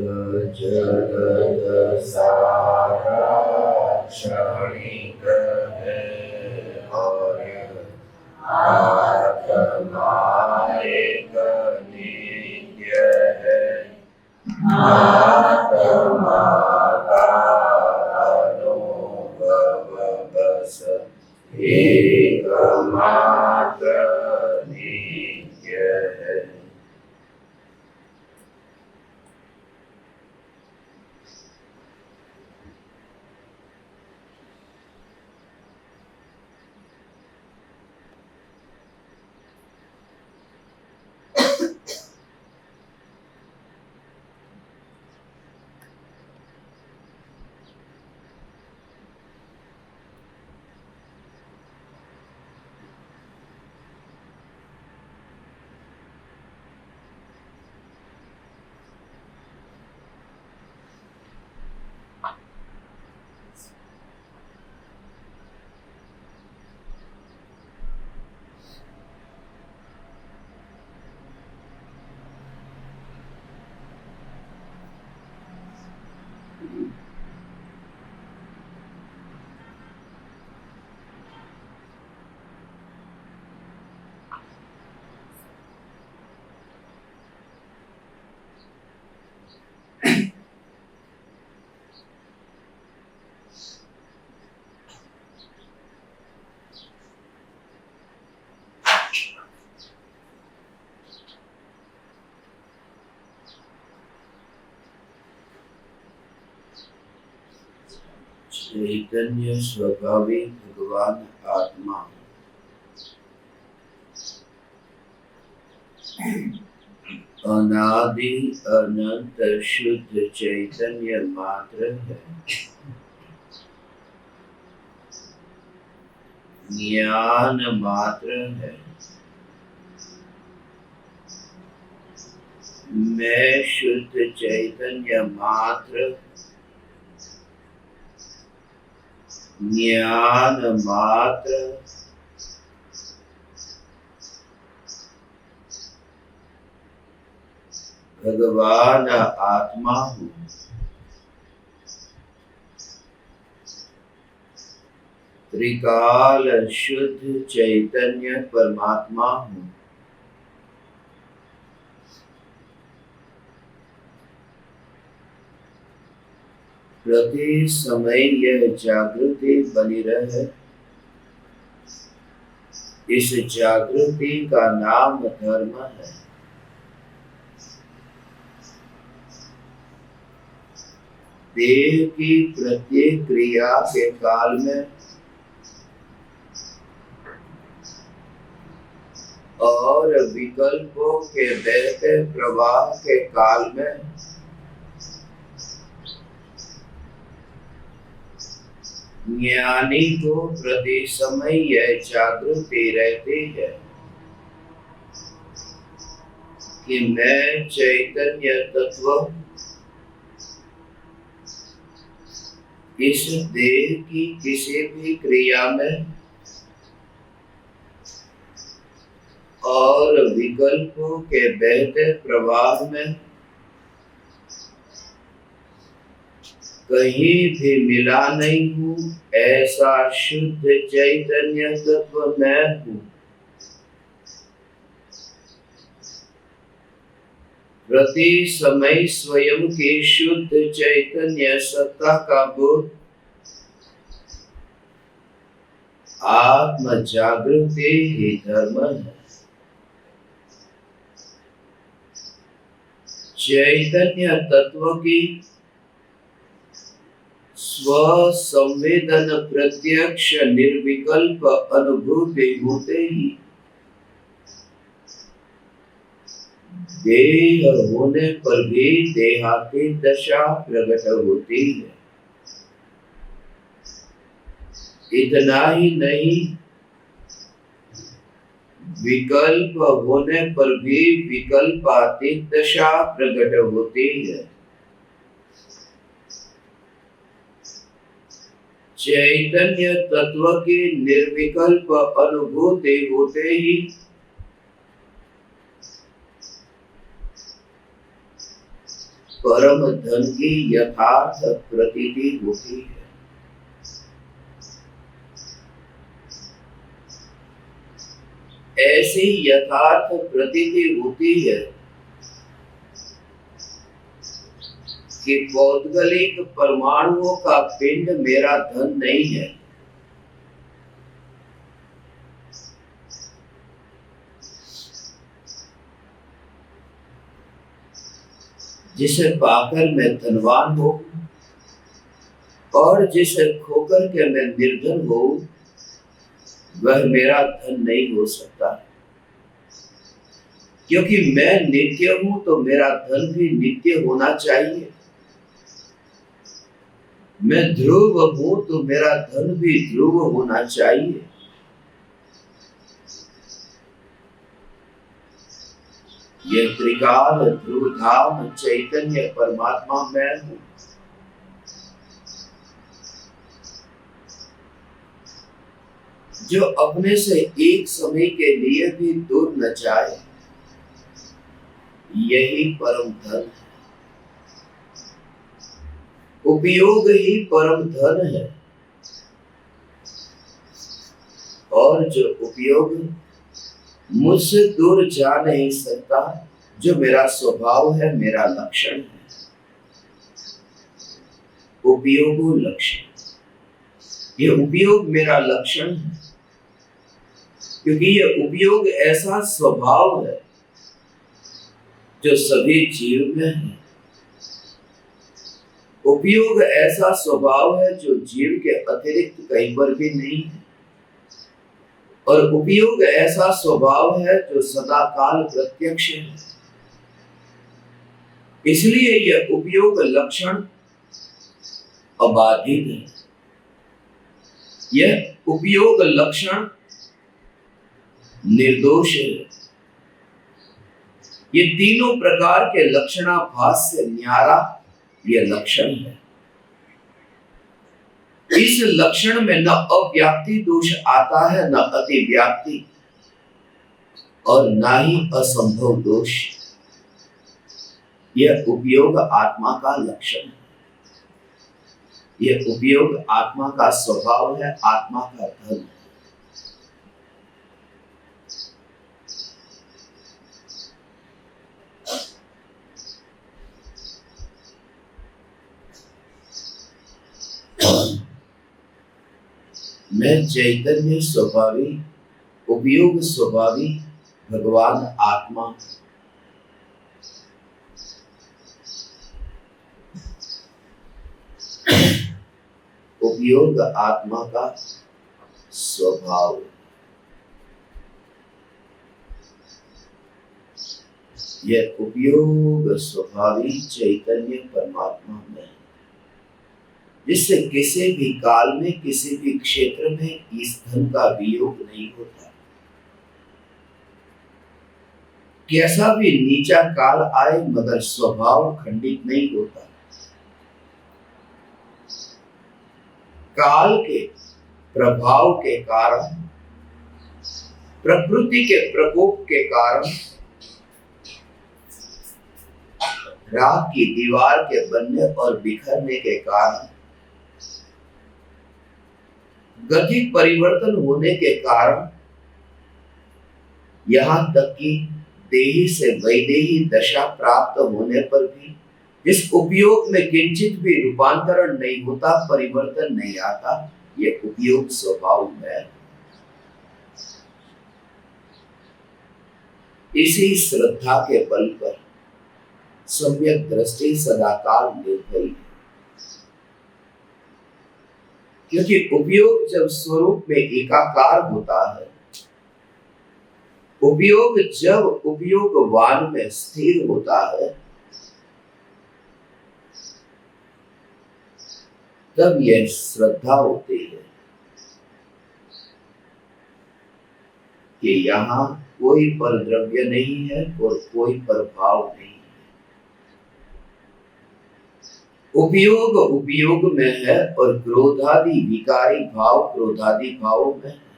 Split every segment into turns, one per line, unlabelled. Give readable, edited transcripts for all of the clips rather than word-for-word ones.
जगत सारा क्षणिक है और आत्मा एक नित्य है। आत्मा का अनुभव बस एकमात्र नित्य है। चैतन्य स्वभावी भगवान आत्मा अनादि अनंत शुद्ध चैतन्य मात्र है। ज्ञान मात्र है। मैं शुद्ध चैतन्य मात्र, ज्ञान मात्र, भगवान आत्मा हूँ। त्रिकाल शुद्ध चैतन्य परमात्मा हूँ। प्रति समय यह जागृति बनी रहे। इस जागृति का नाम धर्म है। देह की प्रत्येक क्रिया के काल में और विकल्पों के बहते प्रवाह के काल में ज्ञानी को प्रति समय यह जागृति रहती है कि मैं चैतन्य तत्व इस देह की किसी भी क्रिया में और विकल्पों के बहते प्रवाह में कहीं भी मिला नहीं हूँ। ऐसा शुद्ध चैतन्य तत्व मैं हूँ। प्रति समय स्वयं की शुद्ध चैतन्य सत्ता का बोध आत्म जागृति ही धर्म है। चैतन्य तत्व की स्व संवेदन प्रत्यक्ष निर्विकल्प अनुभूति होते ही देह होने पर भी देहाती दशा प्रकट होती है। इतना ही नहीं, विकल्प होने पर भी विकल्पातीत दशा प्रकट होती है। चैतन्य तत्व की निर्विकल्प अनुभूति होते ही परम धन की यथार्थ प्रतीति होती है। ऐसी यथार्थ प्रतीति होती है कि भौतिक परमाणुओं का पिंड मेरा धन नहीं है। जिसे पाकर मैं धनवान हो और जिसे खोकर के मैं निर्धन हो, वह मेरा धन नहीं हो सकता। क्योंकि मैं नित्य हूं तो मेरा धन भी नित्य होना चाहिए। मैं ध्रुव हूं तो मेरा धन भी ध्रुव होना चाहिए। यह त्रिकाल ध्रुव धाम चैतन्य परमात्मा मैं हूं। जो अपने से एक समय के लिए भी दूर न जाए, यही परम धन है। उपयोग ही परम धन है। और जो उपयोग मुझसे दूर जा नहीं सकता, जो मेरा स्वभाव है, मेरा लक्षण है, उपयोग लक्षण। ये उपयोग मेरा लक्षण है, क्योंकि ये उपयोग ऐसा स्वभाव है जो सभी जीव में है। उपयोग ऐसा स्वभाव है जो जीव के अतिरिक्त कहीं पर भी नहीं है। और उपयोग ऐसा स्वभाव है जो सदा काल प्रत्यक्ष है। इसलिए यह उपयोग लक्षण अबाधित है। यह उपयोग लक्षण निर्दोष है। ये तीनों प्रकार के लक्षणाभास से न्यारा यह लक्षण है। इस लक्षण में न अव्याप्ति दोष आता है, न अतिव्याप्ति, और न ही असंभव दोष। यह उपयोग आत्मा का लक्षण है। यह उपयोग आत्मा का स्वभाव है, आत्मा का धर्म है। मैं चैतन्य स्वभावी, उपयोग स्वभावी भगवान आत्मा, उपयोग आत्मा का स्वभाव। यह उपयोग स्वभावी चैतन्य परमात्मा में, जिससे किसी भी काल में, किसी भी क्षेत्र में इस धन का वियोग नहीं होता। कैसा भी नीचा काल आए, मगर स्वभाव खंडित नहीं होता। काल के प्रभाव के कारण, प्रकृति के प्रकोप के कारण, राख की दीवार के बनने और बिखरने के कारण, गति परिवर्तन होने के कारण, यहां तक कि देही से वैदेही दशा प्राप्त होने पर भी इस उपयोग में किंचित भी रूपांतरण नहीं होता, परिवर्तन नहीं आता। यह उपयोग स्वभाव है। इसी श्रद्धा के बल पर सम्यक दृष्टि सदाकाल निर्भय है। क्योंकि उपयोग जब स्वरूप में एकाकार होता है, उपयोग जब उपयोगवान में स्थिर होता है, तब यह श्रद्धा होती है कि यहाँ कोई परद्रव्य नहीं है और कोई प्रभाव नहीं है। उपयोग उपयोग में है और क्रोधादि विकारी भाव क्रोधादि भावों में है।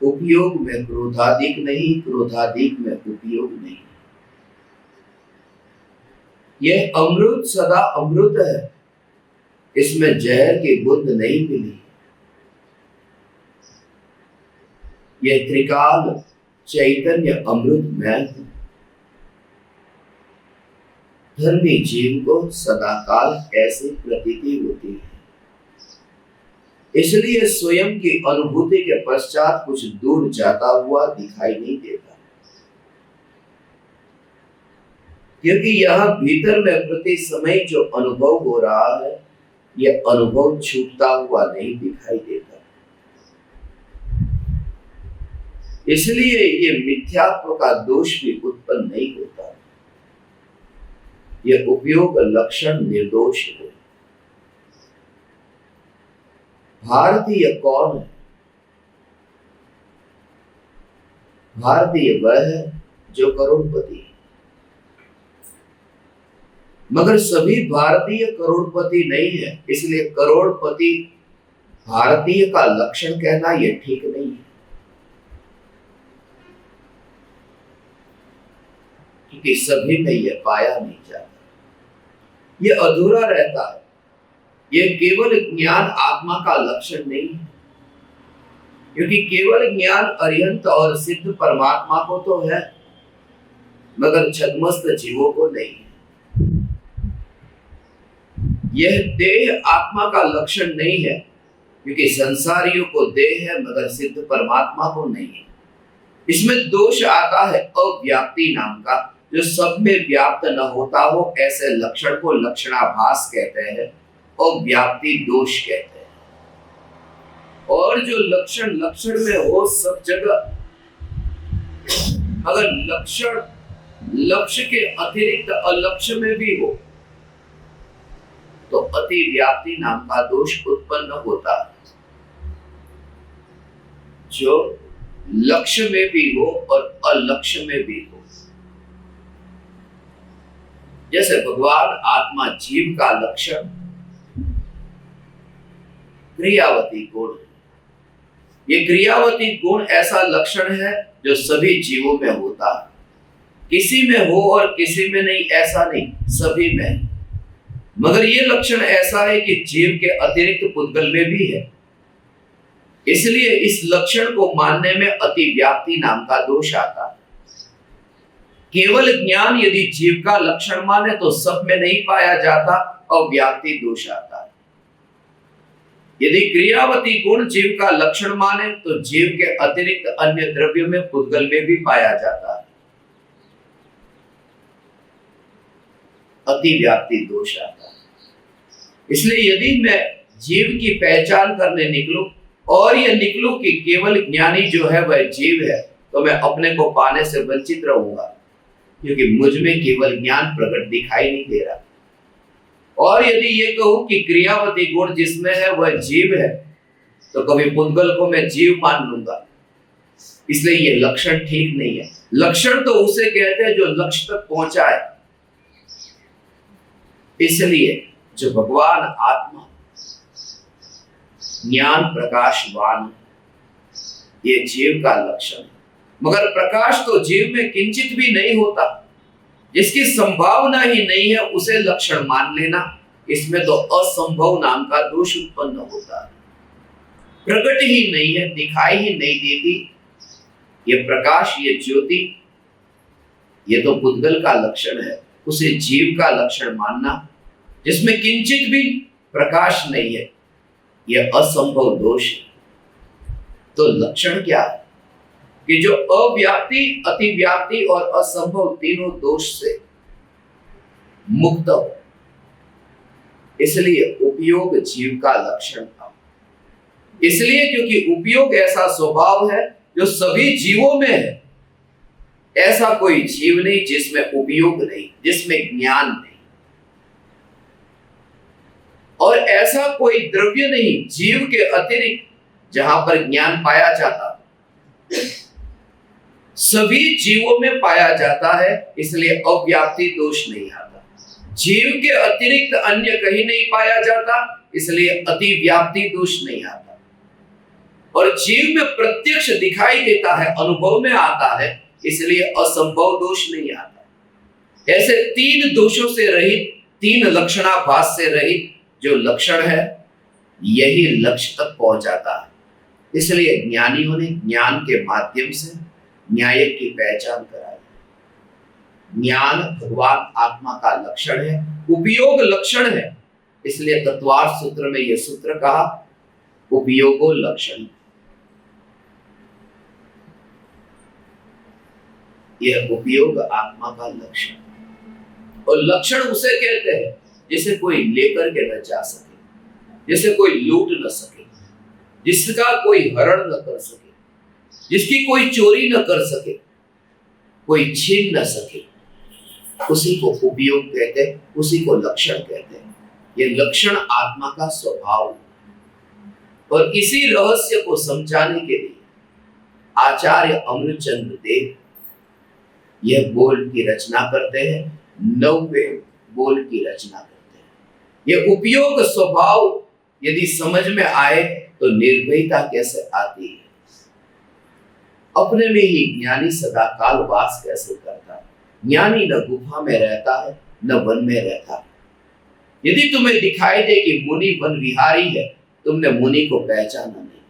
उपयोग में क्रोधाधिक नहीं, क्रोधाधिक में उपयोग नहीं। यह अमृत सदा अमृत है, इसमें जहर की बूंद नहीं मिली। यह त्रिकाल चैतन्य अमृतमय है। धर्मी जीव को सदाकाल ऐसी प्रतीति होती है, इसलिए स्वयं की अनुभूति के पश्चात कुछ दूर जाता हुआ दिखाई नहीं देता, क्योंकि यहां भीतर में प्रति समय जो अनुभव हो रहा है, यह अनुभव छूटता हुआ नहीं दिखाई देता। इसलिए ये मिथ्यात्व का दोष भी उत्पन्न नहीं होता। यह उपयोग लक्षण निर्दोष है। भारतीय कौन है? भारतीय वह है जो करोड़पति है। मगर सभी भारतीय करोड़पति नहीं है, इसलिए करोड़पति भारतीय का लक्षण कहना यह ठीक नहीं है, क्योंकि सभी में यह पाया नहीं जाता, यह अधूरा रहता है। यह केवल ज्ञान आत्मा का लक्षण नहीं है, क्योंकि केवल ज्ञान अरिहंत और सिद्ध परमात्मा को तो है, मगर छद्मस्त जीवों को नहीं है। यह देह आत्मा का लक्षण नहीं है, क्योंकि संसारियों को देह है, मगर सिद्ध परमात्मा को नहीं है। इसमें दोष आता है अव्याप्ति नाम का, जो सब में व्याप्त न होता हो, ऐसे लक्षण को लक्षणाभास कहते हैं, अव्याप्ति दोष कहते हैं। और जो लक्षण लक्षण में हो सब जगह, अगर लक्षण लक्ष्य के अतिरिक्त अलक्ष्य में भी हो, तो अति व्याप्ति नाम का दोष उत्पन्न होता है। जो लक्ष्य में भी हो और अलक्ष्य में भी हो, जैसे भगवान आत्मा जीव का लक्षण क्रियावती गुण। ये क्रियावती गुण ऐसा लक्षण है जो सभी जीवों में होता है, किसी में हो और किसी में नहीं, ऐसा नहीं, सभी में। मगर ये लक्षण ऐसा है कि जीव के अतिरिक्त पुद्गल में भी है, इसलिए इस लक्षण को मानने में अति व्याप्ति नाम का दोष आता है। केवल ज्ञान यदि जीव का लक्षण माने तो सब में नहीं पाया जाता, अव्याप्ति दोष आता है। यदि क्रियावती गुण जीव का लक्षण माने तो जीव के अतिरिक्त अन्य द्रव्यों में पुद्गल में भी पाया जाता है, अति व्याप्ति दोष आता है। इसलिए यदि मैं जीव की पहचान करने निकलूं और यह निकलूं कि केवल ज्ञानी जो है वह जीव है, तो मैं अपने को पाने से वंचित रहूंगा, क्योंकि मुझ में केवल ज्ञान प्रकट दिखाई नहीं दे रहा। और यदि ये कहूं कि क्रियावती गुण जिसमें है वह जीव है, तो कभी पुद्गल को मैं जीव मान लूंगा, इसलिए ये लक्षण ठीक नहीं है। लक्षण तो उसे कहते हैं जो लक्ष्य तक पहुंचा है। इसलिए जो भगवान आत्मा ज्ञान प्रकाशवान, ये जीव का लक्षण है। मगर प्रकाश तो जीव में किंचित भी नहीं होता, जिसकी संभावना ही नहीं है उसे लक्षण मान लेना, इसमें तो असंभव नाम का दोष उत्पन्न होता है। प्रकट ही नहीं है, दिखाई ही नहीं देती ये प्रकाश, ये ज्योति, ये तो पुद्गल का लक्षण है, उसे जीव का लक्षण मानना जिसमें किंचित भी प्रकाश नहीं है, यह असंभव दोष है। तो लक्षण क्या है कि जो अव्याप्ति, अतिव्याप्ति और असंभव तीनों दोष से मुक्त हो, इसलिए उपयोग जीव का लक्षण था। इसलिए क्योंकि उपयोग ऐसा स्वभाव है जो सभी जीवों में है, ऐसा कोई जीव नहीं जिसमें उपयोग नहीं, जिसमें ज्ञान नहीं, और ऐसा कोई द्रव्य नहीं जीव के अतिरिक्त जहां पर ज्ञान पाया जाता, सभी जीवों में पाया जाता है, इसलिए अव्याप्ति दोष नहीं आता। जीव के अतिरिक्त अन्य कहीं नहीं पाया जाता, इसलिए अति व्याप्ति दोष नहीं आता। और जीव में प्रत्यक्ष दिखाई देता है, अनुभव में आता है, इसलिए असंभव दोष नहीं आता। ऐसे तीन दोषों से रहित, तीन लक्षणाभास से रहित जो लक्षण है, यही लक्ष्य तक पहुंच जाता है। इसलिए ज्ञानियों ने ज्ञान के माध्यम से न्याय की पहचान कराई। ज्ञान भगवान आत्मा का लक्षण है, उपयोग लक्षण है। इसलिए तत्वार्थ सूत्र में यह सूत्र कहा, उपयोगो लक्षण। यह उपयोग आत्मा का लक्षण, और लक्षण उसे कहते हैं जिसे कोई लेकर के न जा सके, जिसे कोई लूट न सके, जिसका कोई हरण न कर सके, जिसकी कोई चोरी न कर सके, कोई छीन न सके, उसी को उपयोग कहते हैं, उसी को लक्षण कहते हैं। ये लक्षण आत्मा का स्वभाव है। और इसी रहस्य को समझाने के लिए आचार्य अमृतचंद्र देव यह बोल की रचना करते हैं, 90 बोल की रचना करते हैं। यह उपयोग स्वभाव यदि समझ में आए तो निर्भयता कैसे आती है, अपने में ही ज्ञानी सदा काल वास कैसे करता है। ज्ञानी न गुफा में रहता है, न वन में रहता है। यदि तुम्हें दिखाई दे कि मुनि वन विहारी है, तुमने मुनि को पहचाना नहीं।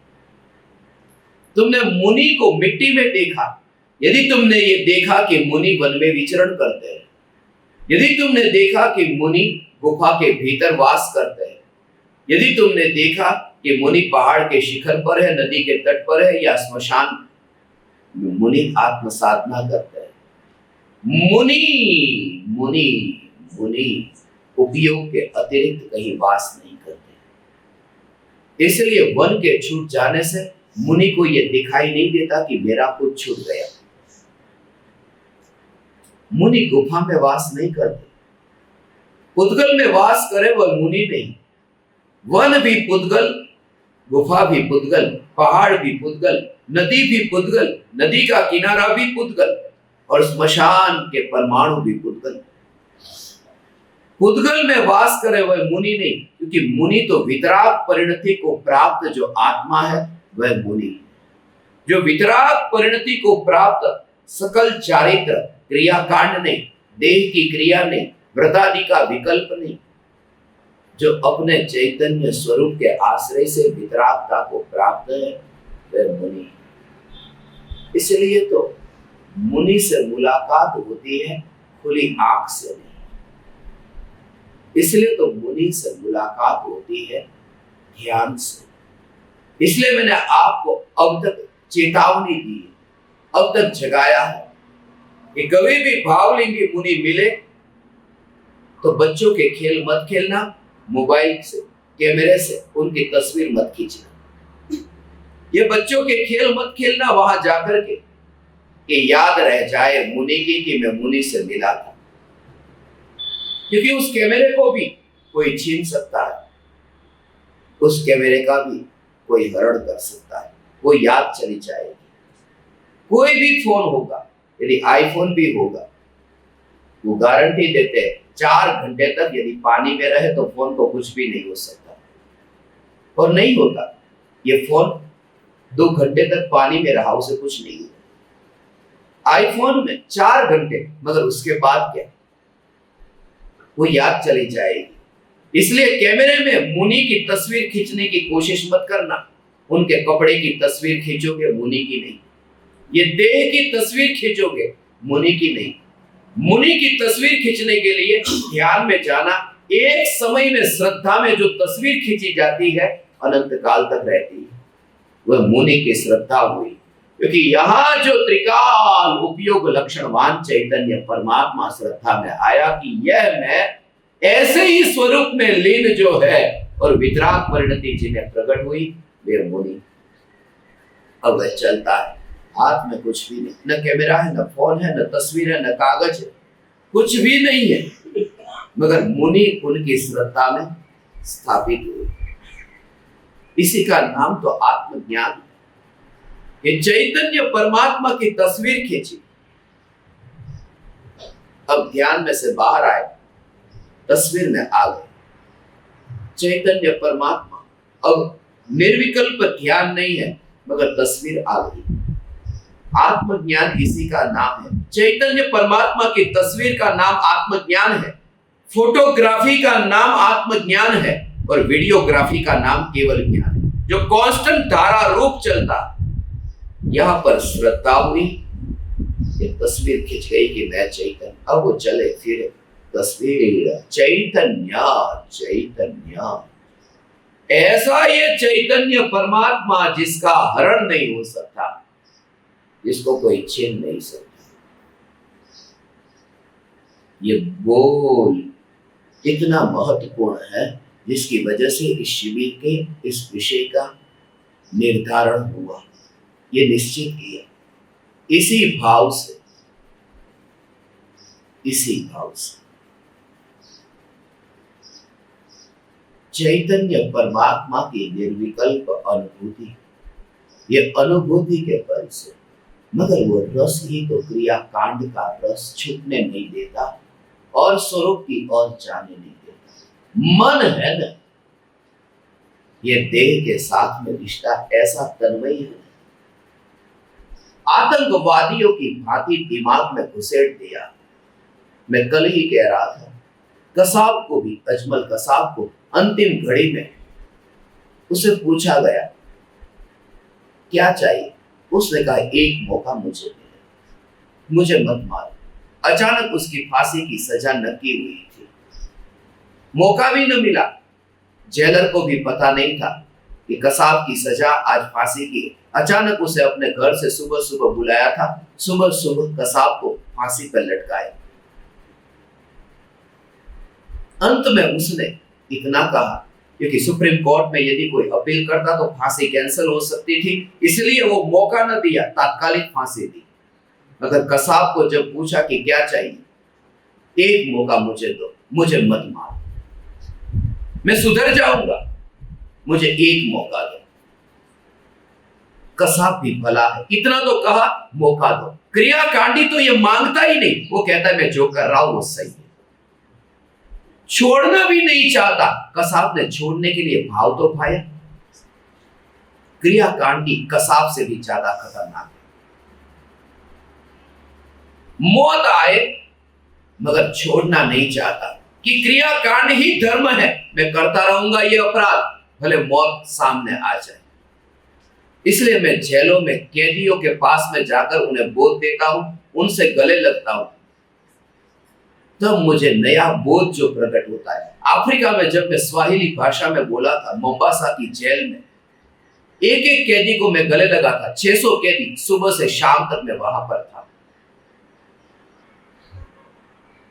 तुमने मुनि को मिट्टी में देखा, यदि तुमने ये देखा कि मुनि वन में विचरण करते हैं, यदि तुमने देखा कि मुनि गुफा के भीतर वास करते हैं, यदि तुमने देखा कि मुनि पहाड़ के शिखर पर है, नदी के तट पर है, या श्मशान, मुनि आत्म साधना करते हैं। मुनि मुनि मुनि उपयोग के अतिरिक्त कहीं वास नहीं करते। इसलिए वन के छूट जाने से मुनि को यह दिखाई नहीं देता कि मेरा कुछ छूट गया। मुनि गुफा में वास नहीं करते, पुद्गल में वास करे वह मुनि नहीं। वन भी पुद्गल, गुफा भी पुद्गल, पहाड़ भी पुद्गल, नदी भी पुद्गल, नदी का किनारा भी पुद्गल, और श्मशान के परमाणु भी पुद्गल। पुद्गल में वास करे वह मुनि नहीं, क्योंकि मुनि तो वितराग परिणति को प्राप्त जो आत्मा है वह मुनि है। जो वितराग परिणति को प्राप्त सकल चारित्र क्रियाकांड नहीं, देह की क्रिया नहीं, व्रतादि का विकल्प नहीं, जो अपने चैतन्य स्वरूप के आश्रय से वितरागता को प्राप्त है वह मुनि। इसलिए तो मुनि से मुलाकात होती है खुली आंख से नहीं। इसलिए तो मुनि से मुलाकात होती है ध्यान से। इसलिए मैंने आपको अब तक चेतावनी दी, अब तक जगाया है कि कभी भी भावलिंगी मुनि मिले तो बच्चों के खेल मत खेलना, मोबाइल से, कैमरे से उनकी तस्वीर मत खींचना। ये बच्चों के खेल मत खेलना वहां जाकर के, कि याद रह जाए मुनि की कि मैं मुनि से मिला था। क्योंकि उस कैमरे को भी कोई छीन सकता है, उस कैमरे का भी कोई हरण कर सकता है, वो याद चली जाएगी। कोई भी फोन होगा, यदि आईफोन भी होगा, वो गारंटी देते हैं 4 घंटे तक यदि पानी में रहे तो फोन को कुछ भी नहीं हो सकता, और नहीं होता। ये फोन 2 घंटे तक पानी में रहा, उसे कुछ नहीं होता। आईफोन में 4 घंटे, मगर उसके बाद क्या, वो याद चली जाएगी। इसलिए कैमरे में मुनि की तस्वीर खींचने की कोशिश मत करना। उनके कपड़े की तस्वीर खींचोगे, मुनि की नहीं। ये देह की तस्वीर खींचोगे, मुनि की नहीं। मुनि की तस्वीर खींचने के लिए ध्यान में जाना, एक समय में श्रद्धा में जो तस्वीर खींची जाती है अनंत काल तक रहती है, वह मुनि की श्रद्धा हुई। क्योंकि यहाँ जो त्रिकाल उपयोग लक्षणवान चैतन्य परमात्मा श्रद्धा में आया कि यह मैं ऐसे ही स्वरूप में लीन जो है, और वितराग परिणति जिन्हें प्रकट हुई वे मुनि। अब वह चलता है, हाथ में कुछ भी नहीं, न कैमरा है, न फोन है, न तस्वीर है, न कागज है, कुछ भी नहीं है, मगर मुनि उनकी श्रद्धा में स्थापित हुए। इसी का नाम तो आत्मज्ञान। ये चैतन्य परमात्मा की तस्वीर खींची, अब ध्यान में से बाहर आए, तस्वीर में आ गए चैतन्य परमात्मा। अब निर्विकल्प ध्यान नहीं है, मगर तस्वीर आ गई। आत्मज्ञान इसी का नाम है। चैतन्य परमात्मा की तस्वीर का नाम आत्मज्ञान है। फोटोग्राफी का नाम आत्मज्ञान है और वीडियोग्राफी का नाम केवल ज्ञान है, जो कांस्टेंट धारा रूप चलता। यहां पर श्रद्धा हुई, ये तस्वीर खिंच गई कि मैं चैतन्य, अब वो चले फिरे तस्वीर चैतन्य चैतन्य। ऐसा ये चैतन्य परमात्मा जिसका हरण नहीं हो सकता, जिसको कोई छीन नहीं सकता। ये बोल इतना महत्वपूर्ण है जिसकी वजह से इस शिविर के इस विषय का निर्धारण हुआ, ये निश्चित किया इसी भाव से, इसी भाव से। चैतन्य परमात्मा की निर्विकल्प अनुभूति, ये अनुभूति के बल से, मगर वो रस ही तो क्रिया कांड का रस छूटने नहीं देता और स्वरूप की ओर जाने नहीं देता। मन है न, ये देह के साथ में रिश्ता ऐसा तन्मय है, आतंकवादियों की भांति दिमाग में घुसेड़ दिया। मैं कल ही कह रहा था, कसाब को भी, अजमल कसाब को अंतिम घड़ी में उसे पूछा गया क्या चाहिए, उसने कहा एक मौका मुझे दे, मुझे मत मारो। अचानक उसकी फांसी की सजा नक्की हुई थी, मौका भी न मिला। जेलर को भी पता नहीं था कि कसाब की सजा आज फांसी की है। अचानक उसे अपने घर से सुबह सुबह बुलाया था, सुबह सुबह कसाब को फांसी पर लटकाया। अंत में उसने इतना कहा, क्योंकि सुप्रीम कोर्ट में यदि कोई अपील करता तो फांसी कैंसिल हो सकती थी, इसलिए वो मौका न दिया, तात्कालिक फांसी दी। मगर कसाब को जब पूछा कि क्या चाहिए, एक मौका मुझे दो, मुझे मत मारो, मैं सुधर जाऊंगा, मुझे एक मौका दो। कसाब भी भला है, इतना तो कहा मौका दो। क्रियाकांडी तो ये मांगता ही नहीं, वो कहता है मैं जो कर रहा हूं वो सही है, छोड़ना भी नहीं चाहता। कसाब ने छोड़ने के लिए भाव तो पाया। क्रियाकांडी कसाब से भी ज्यादा खतरनाक है। मौत आए मगर छोड़ना नहीं चाहता कि क्रियाकांड ही धर्म है, मैं करता रहूंगा ये अपराध, भले मौत सामने आ जाए। इसलिए मैं जेलों में कैदियों के पास में जाकर उन्हें बोध देता हूं, उनसे गले लगता हूं, तब मुझे नया बोध जो प्रकट होता है। अफ्रीका में जब मैं स्वाहिली भाषा में बोला था, मोम्बासा की जेल में एक एक कैदी को मैं गले लगा था। 600 कैदी, सुबह से शाम तक मैं वहां पर था।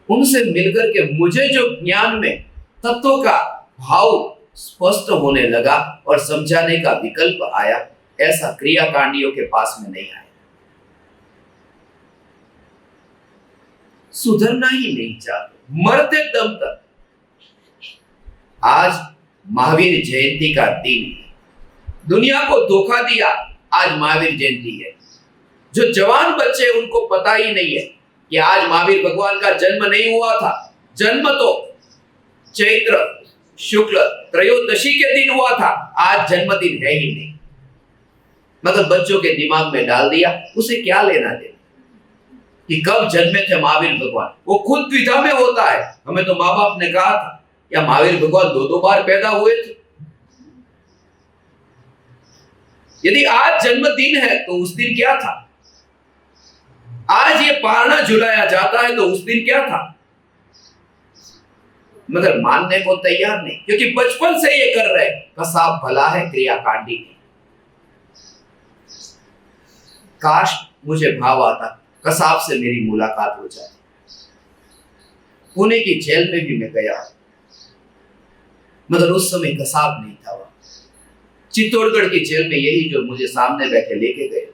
उनसे मिलकर के मुझे जो ज्ञान में तत्वों का भाव स्पष्ट होने लगा और समझाने का विकल्प आया, ऐसा क्रियाकांडियों के पास में नहीं आया। सुधरना ही नहीं चाहते, मरते दम तक। आज महावीर जयंती का दिन है, दुनिया को धोखा दिया, आज महावीर जयंती है। जो जवान बच्चे उनको पता ही नहीं है कि आज महावीर भगवान का जन्म नहीं हुआ था। जन्म तो चैत्र शुक्ल त्रयोदशी के दिन हुआ था, आज जन्मदिन है ही नहीं। मगर बच्चों के दिमाग में डाल दिया, उसे क्या लेना देना कि कब जन्मे थे महावीर भगवान। वो खुद द्विधा में होता है। हमें तो माँ बाप ने कहा था या महावीर भगवान 2-2 बार पैदा हुए थे। यदि आज जन्मदिन है तो उस दिन क्या था? आज ये पारना झुलाया जाता है तो उस दिन क्या था? मगर मानने को तैयार नहीं, क्योंकि बचपन से ये कर रहे। कसाब भला है, क्रियाकांडी नहीं। काश मुझे भाव आता, कसाब से मेरी मुलाकात हो जाए। पुणे की जेल में भी मैं गया, मगर उस समय कसाब नहीं था वहां। चित्तौड़गढ़ की जेल में यही जो मुझे सामने बैठे लेके गए।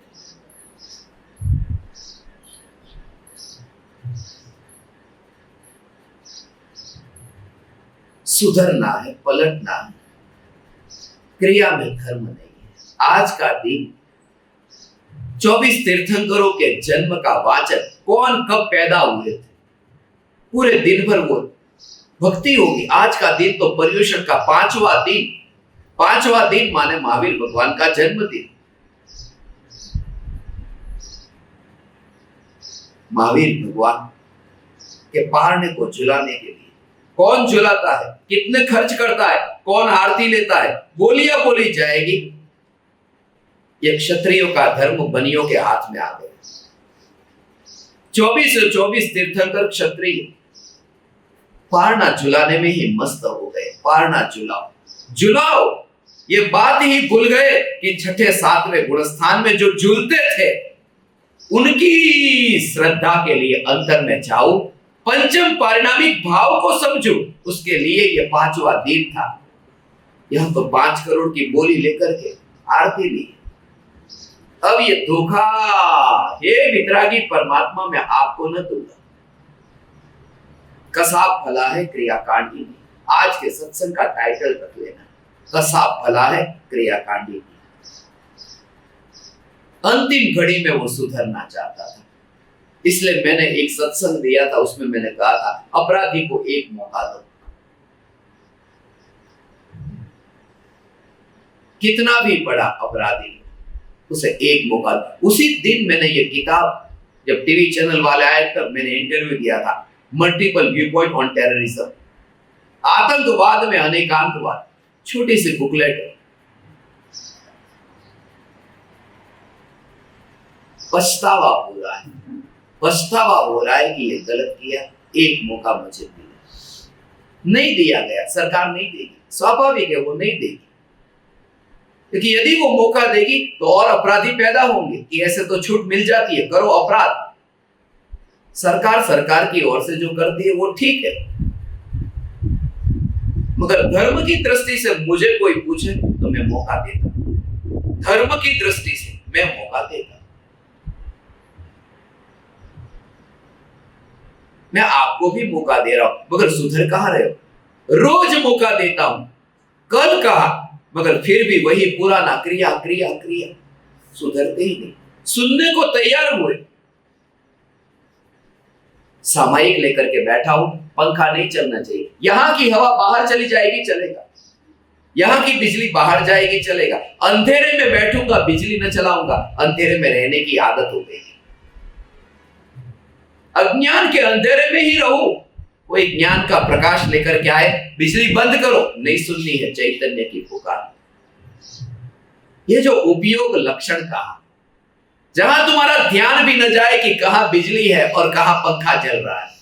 सुधरना है, पलटना है, क्रिया में धर्म नहीं है। आज का दिन 24 तीर्थंकरों के जन्म का वाचक, कौन कब पैदा हुए थे, पूरे दिन भर वो भक्ति होगी। आज का दिन तो पर्युषण का 5वां दिन माने महावीर भगवान का जन्मदिन। महावीर भगवान के पारने को झुलाने के लिए। कौन झुलाता है, कितने खर्च करता है, कौन आरती लेता है, बोलिया बोली जाएगी। ये क्षत्रियों का धर्म बनियों के हाथ में आ गया। 24 तीर्थंकर क्षत्रिय पारना झुलाने में ही मस्त हो गए। पारना झुलाओ, झुलाओ, ये बात ही भूल गए कि छठे सातवें गुणस्थान में जो झूलते थे उनकी श्रद्धा के लिए अंतर में जाओ, पंचम पारिणामिक भाव को समझो, उसके लिए ये पांचवा दिन था। यह तो 5 करोड़ की बोली लेकर के आरती ली। अब ये धोखा, हे वितरागी परमात्मा, मैं आपको न दूंगा। कसाब भला है क्रियाकांडी में। आज के सत्संग का टाइटल रख लेना, कसाब भला है क्रियाकांडी में। अंतिम घड़ी में वो सुधरना चाहता था, इसलिए मैंने एक सत्संग दिया था, उसमें मैंने कहा था अपराधी को एक मौका दो। कितना भी बड़ा अपराधी, उसे एक मौका दो। उसी दिन मैंने ये किताब, जब टीवी चैनल वाले आए तब मैंने इंटरव्यू दिया था, multiple view point on terrorism, आतंकवाद में अनेकांतवाद, छोटी सी बुकलेट है। पछतावा हो रहा है, पछतावा हो रहा है कि ये गलत किया, एक मौका मुझे दिया। नहीं दिया गया, सरकार नहीं देगी, स्वाभाविक है वो नहीं देगी, क्योंकि यदि वो मौका देगी तो और अपराधी पैदा होंगे कि ऐसे तो छूट मिल जाती है, करो अपराध। सरकार की ओर से जो करती है वो ठीक है, मगर धर्म की दृष्टि से मुझे कोई पूछे तो मैं मौका देता। धर्म की दृष्टि से मैं मौका देता। मैं आपको भी मौका दे रहा हूं, मगर सुधर कहां रहे हो। रोज मौका देता हूं, कल कहा, मगर फिर भी वही पुराना क्रिया क्रिया क्रिया, सुधरते ही नहीं। सुनने को तैयार हुए, सामायिक लेकर के बैठा हूं, पंखा नहीं चलना चाहिए। यहां की हवा बाहर चली जाएगी चलेगा, यहां की बिजली बाहर जाएगी चलेगा। अंधेरे में बैठूंगा, बिजली न चलाऊंगा, अंधेरे में रहने की आदत हो गई। अज्ञान के अंधेरे में ही रहो, कोई ज्ञान का प्रकाश लेकर के आए, बिजली बंद करो, नहीं सुननी है चैतन्य की पुकार। ये जो उपयोग लक्षण कहा, जहां तुम्हारा ध्यान भी न जाए कि कहां बिजली है और कहां पंखा चल रहा है।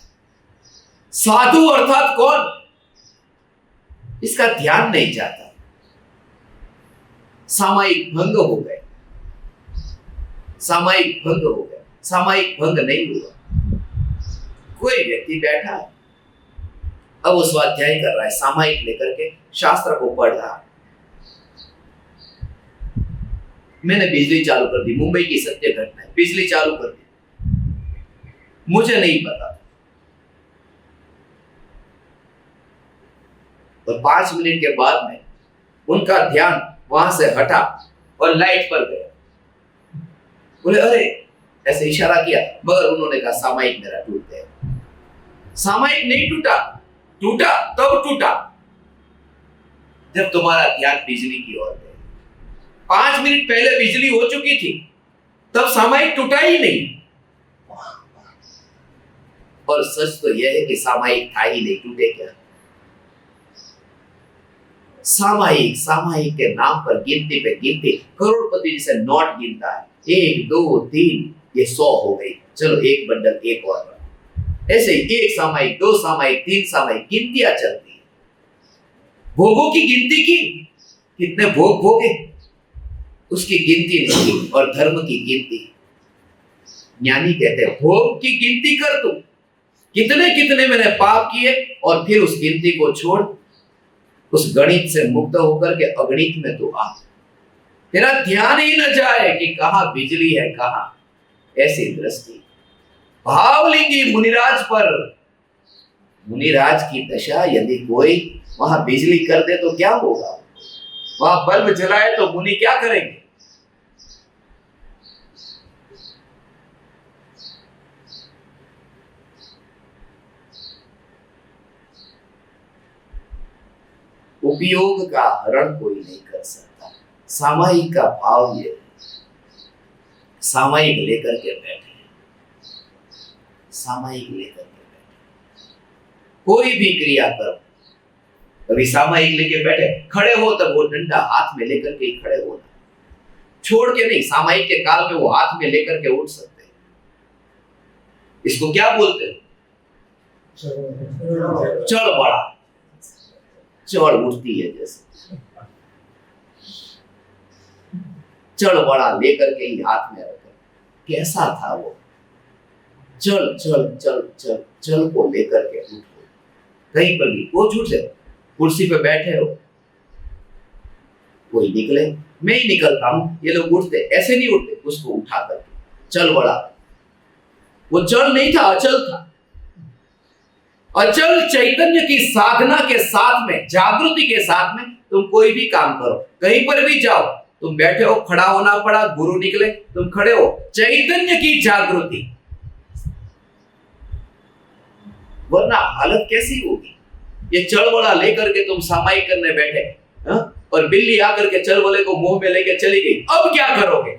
साधु अर्थात कौन, इसका ध्यान नहीं जाता। सामायिक भंग हो गए, सामायिक भंग हो गए, सामायिक भंग नहीं हुआ। कोई व्यक्ति बैठा है, अब वो स्वाध्याय कर रहा है, सामायिक लेकर के शास्त्र को पढ़ रहा है। मैंने बिजली चालू कर दी, मुंबई की सत्य घटना है, बिजली चालू कर दी, मुझे नहीं पता। और 5 मिनट के बाद में उनका ध्यान वहां से हटा और लाइट पर गया। बोले अरे, ऐसे इशारा किया, मगर उन्होंने कहा सामायिक मेरा टूट गया। सामायिक नहीं टूटा, टूटा तब टूटा जब तुम्हारा ध्यान बिजली की ओर गया। 5 मिनट पहले बिजली हो चुकी थी, तब सामायिक टूटा ही नहीं। और सच तो यह है कि सामायिक था ही नहीं, टूटे क्या। सामायिक सामायिक के नाम पर गिनती पे गिनती, करोड़पति जैसे नोट गिनता है, 1 2 3, ये 100 हो गई, चलो एक बंडल एक और। ऐसे ही 1 सामायिक, 2 सामायिक, 3 सामायिक, गिनतियां चलती है। भोगों की गिनती की, कितने भोग भोगे उसकी गिनती नहीं की, और धर्म की गिनती। ज्ञानी कहते हैं भोग की गिनती कर तू, कितने कितने मैंने पाप किए, और फिर उस गिनती को छोड़, उस गणित से मुक्त होकर के अगणित में तू आ। तेरा ध्यान ही न जाए कि कहां बिजली है कहां। ऐसी दृष्टि भावलिंगी मुनिराज पर, मुनिराज की दशा, यदि कोई वहां बिजली कर दे तो क्या होगा। वहां बल्ब जलाए तो मुनि क्या करेंगे। उपयोग का हरण कोई नहीं कर सकता। सामायिक का भाव ये है, सामायिक लेकर के बैठे, सामायिक लेकर के बैठे। कोई भी क्रिया करो, कभी सामायिक लेके बैठे, खड़े हो तब वो डंडा हाथ में लेकर के ही खड़े होना, छोड़ के नहीं। सामायिक के काल में वो हाथ में लेकर के उठ सकते हैं। इसको क्या बोलते हैं? चढ़ बड़ा, चढ़ उठती है जैसे, चढ़ बड़ा लेकर के ही हाथ में रखा। कैसा था वो? चल चल चल चल चल को लेकर के उठो। कहीं पर भी वो झूठ है, कुर्सी पे बैठे हो, कोई निकले, मैं ही निकलता हूं, ये लोग उठते, ऐसे नहीं उठते, उसको उठा करके चल बड़ा। वो चल नहीं था, अचल था। अचल चैतन्य की साधना के साथ में, जागृति के साथ में तुम कोई भी काम करो, कहीं पर भी जाओ, तुम बैठे हो, खड़ा होना पड़ा, गुरु निकले, तुम खड़े हो, चैतन्य की जागृति, वरना हालत कैसी होगी? ये चलवला लेकर के तुम सामायिक करने बैठे, हा? और बिल्ली आकर के चलवले को मुंह में लेके चली गई, अब क्या करोगे?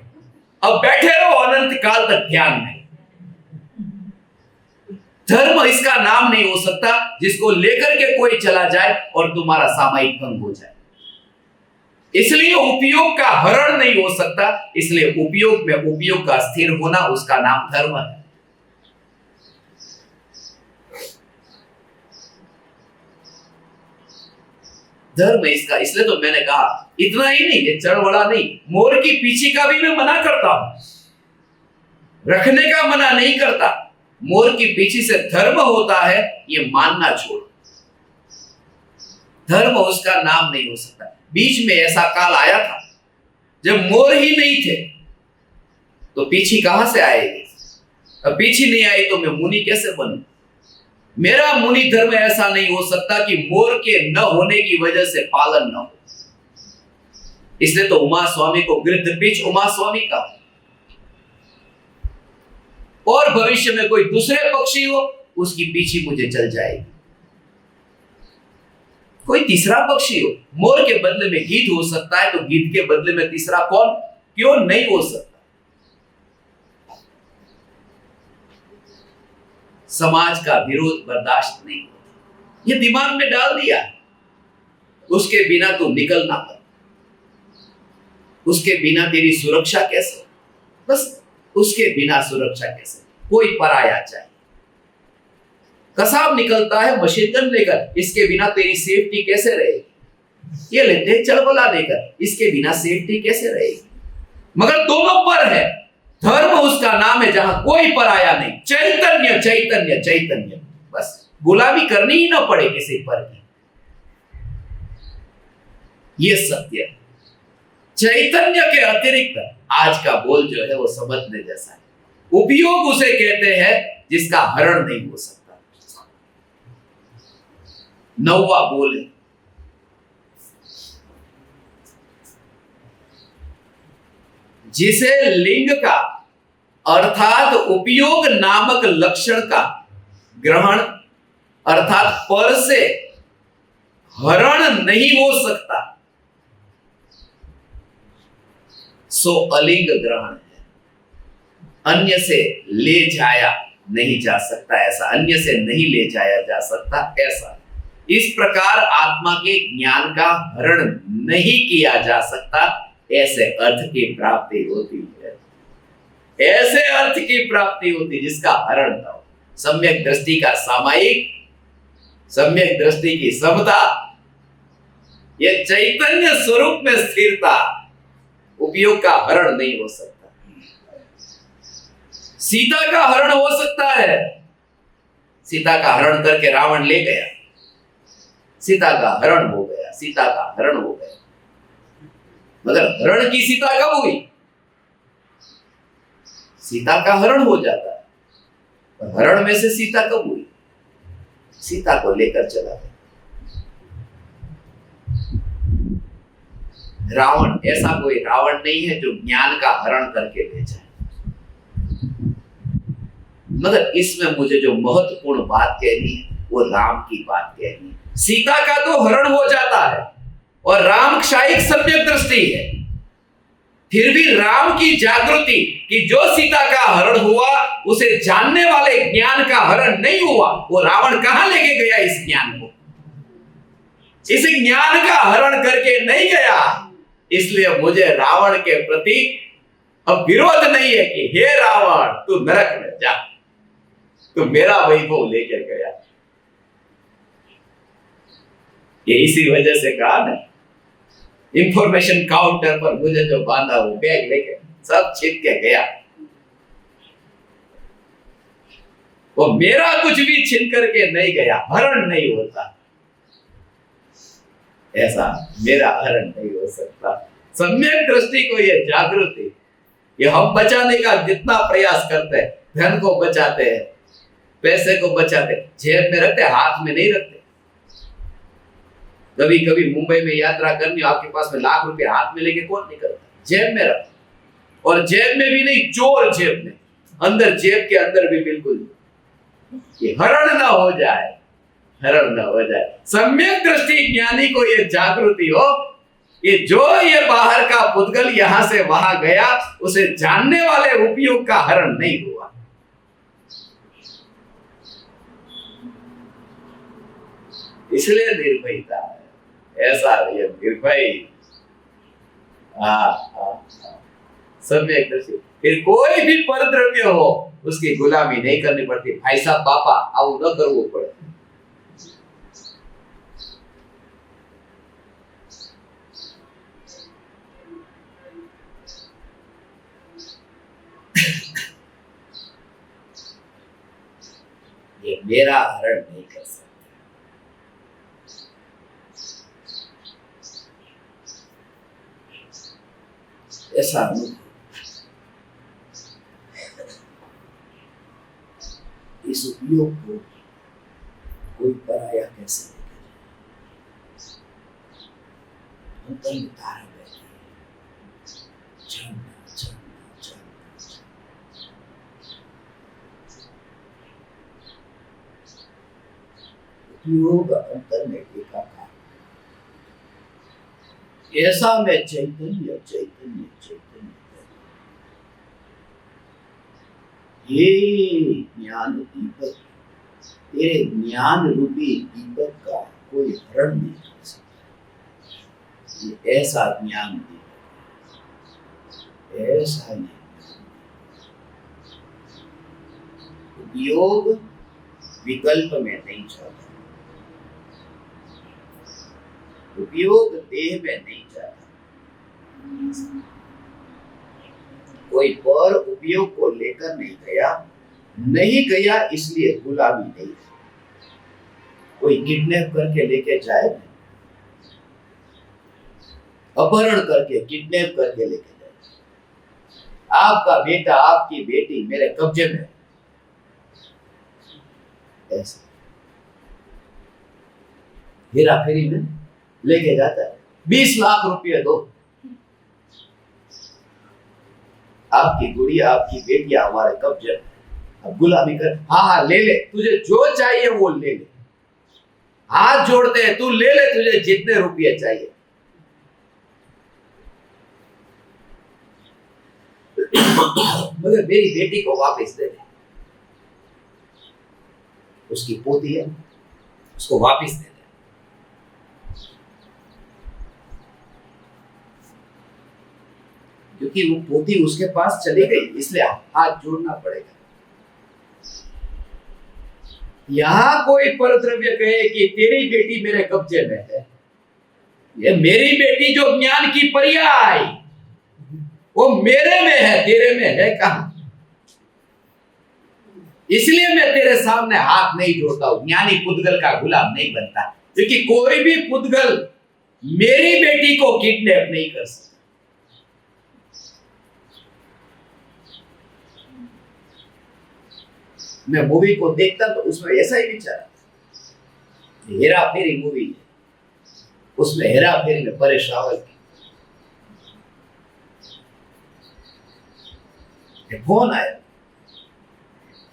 अब बैठे रहो अनंत काल तक ध्यान में। धर्म इसका नाम नहीं हो सकता जिसको लेकर के कोई चला जाए और तुम्हारा सामायिक भंग हो जाए। इसलिए उपयोग का हरण नहीं हो सकता, इसलिए उपयोग में उपयोग का स्थिर होना, उसका नाम धर्म है। धर्म इसका, इसलिए तो मैंने कहा इतना ही नहीं, ये चढ़वड़ा नहीं, मोर की पीछे का भी मैं मना करता हूं, रखने का मना नहीं करता। मोर की पीछे से धर्म होता है, ये मानना छोड़ो। धर्म उसका नाम नहीं हो सकता। बीच में ऐसा काल आया था जब मोर ही नहीं थे, तो पीछी कहां से आएगी? अब पीछी नहीं आई तो मैं मुनि कैसे बनूं? मेरा मुनि धर्म ऐसा नहीं हो सकता कि मोर के न होने की वजह से पालन न हो। इसलिए तो उमा स्वामी को गिरध पीछ उमा स्वामी का। और भविष्य में कोई दूसरे पक्षी हो, उसकी पीछी मुझे चल जाएगी। कोई तीसरा पक्षी हो, मोर के बदले में गीध हो सकता है, तो गीध के बदले में तीसरा कौन क्यों नहीं हो सकता? समाज का विरोध बर्दाश्त नहीं होता, ये दिमाग में डाल दिया। उसके बिना तो निकलना पड़े, उसके बिना तेरी सुरक्षा कैसे? बस उसके बिना सुरक्षा कैसे? कोई पराया चाहिए। कसाब निकलता है मशीन गन लेकर, इसके बिना तेरी सेफ्टी कैसे रहेगी? ये लेते हैं चलबला लेकर, इसके बिना सेफ्टी कैसे रहेगी? मगर दोनों पर है। धर्म उसका नाम है जहां कोई पराया नहीं, चैतन्य चैतन्य चैतन्य, बस गुलामी करनी ही ना पड़े किसी पर की। ये सत्य। चैतन्य के अतिरिक्त आज का बोल जो है वो समझने जैसा है। उपयोग उसे कहते हैं जिसका हरण नहीं हो सकता। 9वां बोल है, जिसे लिंग का अर्थात उपयोग नामक लक्षण का ग्रहण अर्थात पर से हरण नहीं हो सकता, सो अलिंग ग्रहण है। अन्य से ले जाया नहीं जा सकता, ऐसा अन्य से नहीं ले जाया जा सकता, ऐसा। इस प्रकार आत्मा के ज्ञान का हरण नहीं किया जा सकता, ऐसे अर्थ की प्राप्ति होती है। ऐसे अर्थ की प्राप्ति होती जिसका हरण न हो। सम्यक दृष्टि का सामायिक, सम्यक दृष्टि की समता, यह चैतन्य स्वरूप में स्थिरता, उपयोग का हरण नहीं हो सकता। सीता का हरण हो सकता है, सीता का हरण करके रावण ले गया, सीता का हरण हो गया, सीता का हरण हो गया। मगर हरण की सीता कब हुई? सीता का हरण हो जाता है, और हरण में से सीता कब हुई? सीता को लेकर चला गया। रावण ऐसा कोई रावण नहीं है जो ज्ञान का हरण करके ले जाए। मगर इसमें मुझे जो महत्वपूर्ण बात कहनी है वो राम की बात कहनी है। सीता का तो हरण हो जाता है और राम क्षायिक सम्यक दृष्टि है, फिर भी राम की जागृति कि जो सीता का हरण हुआ उसे जानने वाले ज्ञान का हरण नहीं हुआ। वो रावण कहां लेके गया इस ज्ञान को? इस ज्ञान का हरण करके नहीं गया। इसलिए मुझे रावण के प्रति अब विरोध नहीं है कि हे रावण तू नरक में जा, तू मेरा वैभव लेकर गया। ये इसी वजह से कहा ना, इंफॉर्मेशन काउंटर पर मुझे जो बांधा वो बैग लेके सब छिप के गया। वो मेरा कुछ भी छिन करके नहीं गया, हरण नहीं होता। ऐसा मेरा हरण नहीं हो सकता। सम्यक दृष्टि को ये जागृति, ये हम बचाने का जितना प्रयास करते हैं, धन को बचाते हैं, पैसे को बचाते, जेब में रखते, हाथ में नहीं रखते। कभी कभी मुंबई में यात्रा करनी, आपके पास में लाख रुपए हाथ में लेके कौन नहीं करता? जेब में रख, और जेब में भी नहीं, चोर जेब में, अंदर जेब के अंदर भी बिल्कुल, ये हरण ना हो जाए, हरण ना हो जाए। सम्यक दृष्टि ज्ञानी को ये जागृति हो कि जो ये बाहर का पुद्गल यहां से वहां गया, उसे जानने वाले उपयोग का हरण नहीं हुआ। इसलिए निर्भयता है, ऐसा ये निर्भय। सम्यक दृष्टि, फिर कोई भी परद्रव्य हो उसकी गुलामी नहीं करनी पड़ती। भाई साहब पापा आओ न करवो पड़े। ये मेरा हरण नहीं कर सकता। ऐसा इस उपयोग को कोई पराया कैसे लेकर जाए? तारा बैठी उपयोग अंतर में देखा। ऐसा मैं चैतन्य चैतन्य चैतन्य, ये ज्ञान दीपक, तेरे ज्ञान रूपी दीपक का कोई हरण नहीं कर सकता। ये ऐसा ज्ञान दीपक, ऐसा नहीं। उपयोग विकल्प में नहीं जाता, उपयोग देह में नहीं जाता। कोई पर उपयोग को लेकर नहीं गया इसलिए गुलामी नहीं। कोई किडनैप करके लेके जाए, अपहरण करके किडनैप करके लेके जाए, आपका बेटा आपकी बेटी मेरे कब्जे में, ऐसा हेरा फेरी में लेके जाता है। 20 लाख रुपये दो, आपकी गुड़िया आपकी बेटियां हमारे कब्जे में, अब गुलामी कर। हाँ ले ले, तुझे जो चाहिए वो ले ले, हाथ जोड़ते हैं, तू ले ले, तुझे जितने रुपये चाहिए। मगर मेरी बेटी को वापस दे दे, उसकी पोती है, उसको वापस दे दे। क्योंकि वो पोती उसके पास चली गई, इसलिए हाथ जोड़ना पड़ेगा। यहां कोई परद्रव्य कहे कि तेरी बेटी मेरे कब्जे में है, ये मेरी बेटी जो ज्ञान की पर्याय, वो मेरे में है, तेरे में है कहां? इसलिए मैं तेरे सामने हाथ नहीं जोड़ता हूं। ज्ञानी पुद्गल का गुलाम नहीं बनता, क्योंकि कोई भी पुद्गल मेरी बेटी को किडनैप नहीं कर सकता। मैं मूवी को देखता तो उसमें ऐसा ही विचार, हेरा फेरी मूवी है, उसमें हेरा फेरी में परेश रावल की फोन आया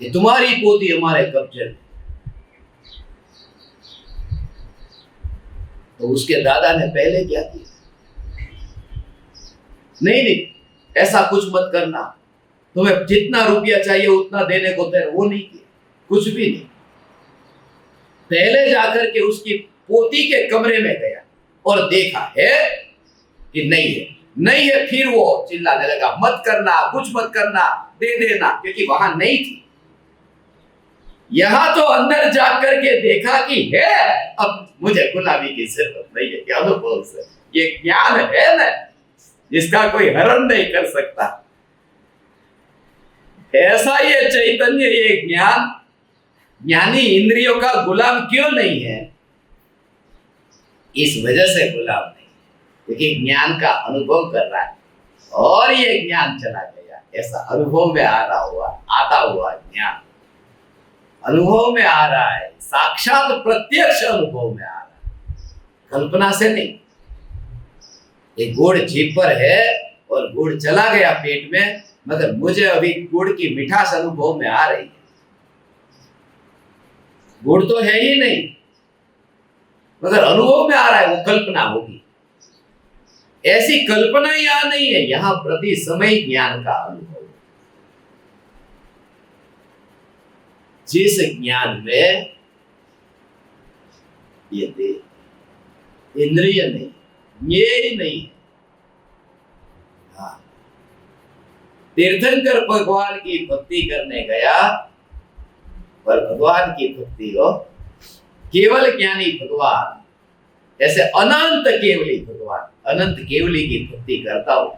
कि तुम्हारी पोती हमारे कब्जे में। तो उसके दादा ने पहले क्या किया? नहीं, ऐसा कुछ मत करना, तुम्हें जितना रुपया चाहिए उतना देने को तैयार। वो नहीं किया, कुछ भी नहीं। पहले जाकर के उसकी पोती के कमरे में गया और देखा है कि नहीं है, नहीं है। फिर वो चिल्लाने लगा, मत करना, कुछ मत करना, दे देना, क्योंकि वहां नहीं थी। यहां तो अंदर जाकर के देखा कि है, अब मुझे गुलामी की जरूरत नहीं है। क्या अनुभव से ये ज्ञान है ना, जिसका कोई हरण नहीं कर सकता। ऐसा ये चैतन्य, ये ज्ञान, ज्ञानी इंद्रियों का गुलाम क्यों नहीं है? इस वजह से गुलाम नहीं, क्योंकि ज्ञान का अनुभव कर रहा है और ये ज्ञान चला गया। ऐसा अनुभव में आ रहा हुआ, आता हुआ ज्ञान अनुभव में आ रहा है, साक्षात प्रत्यक्ष अनुभव में आ रहा है, कल्पना से नहीं। एक गुड़ जीभ पर है और गुड़ चला गया पेट में, मगर मुझे अभी गुड़ की मिठास अनुभव में आ रही है। गुड़ तो है ही नहीं, मगर अनुभव में आ रहा है, वो कल्पना होगी। ऐसी कल्पना यहां नहीं है, यहां प्रति समय ज्ञान का अनुभव। जिस ज्ञान में ये देह इंद्रिय नहीं, ये नहीं है। हाँ, तीर्थंकर भगवान की भक्ति करने गया, पर भगवान की भक्ति हो, केवल ज्ञानी भगवान, ऐसे अनंत केवली भगवान, अनंत केवली की भक्ति करता हूं।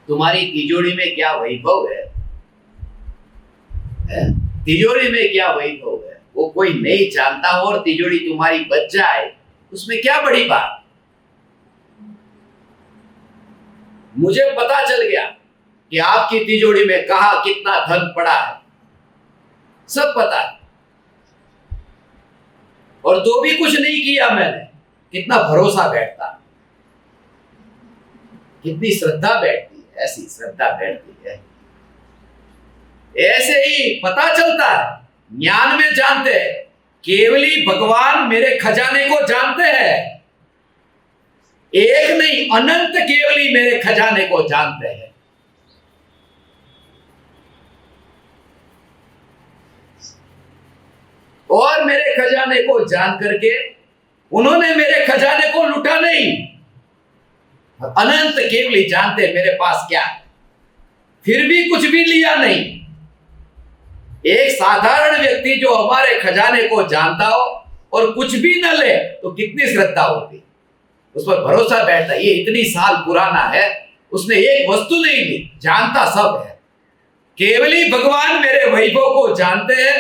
तुम्हारी तिजोरी में क्या वैभव है? तिजोरी में क्या वैभव है वो कोई नहीं जानता हो, और तिजोरी तुम्हारी बच जाए उसमें क्या बड़ी बात। मुझे पता चल गया कि आपकी तिजोरी में कहां कितना धन पड़ा है, सब पता है। और जो भी कुछ नहीं किया मैंने, कितना भरोसा बैठता, कितनी श्रद्धा बैठती है, ऐसी श्रद्धा बैठती है। ऐसे ही पता चलता है, ज्ञान में जानते हैं, केवली भगवान मेरे खजाने को जानते हैं। एक नहीं, अनंत केवली मेरे खजाने को जानते हैं। और मेरे खजाने को जान करके उन्होंने मेरे खजाने को लूटा नहीं। अनंत केवली जानते मेरे पास क्या है, फिर भी कुछ भी लिया नहीं। एक साधारण व्यक्ति जो हमारे खजाने को जानता हो और कुछ भी न ले तो कितनी श्रद्धा होती, उस पर भरोसा बैठता। ये इतनी साल पुराना है, उसने एक वस्तु नहीं ली, जानता सब है। केवली भगवान मेरे वैभव को जानते हैं,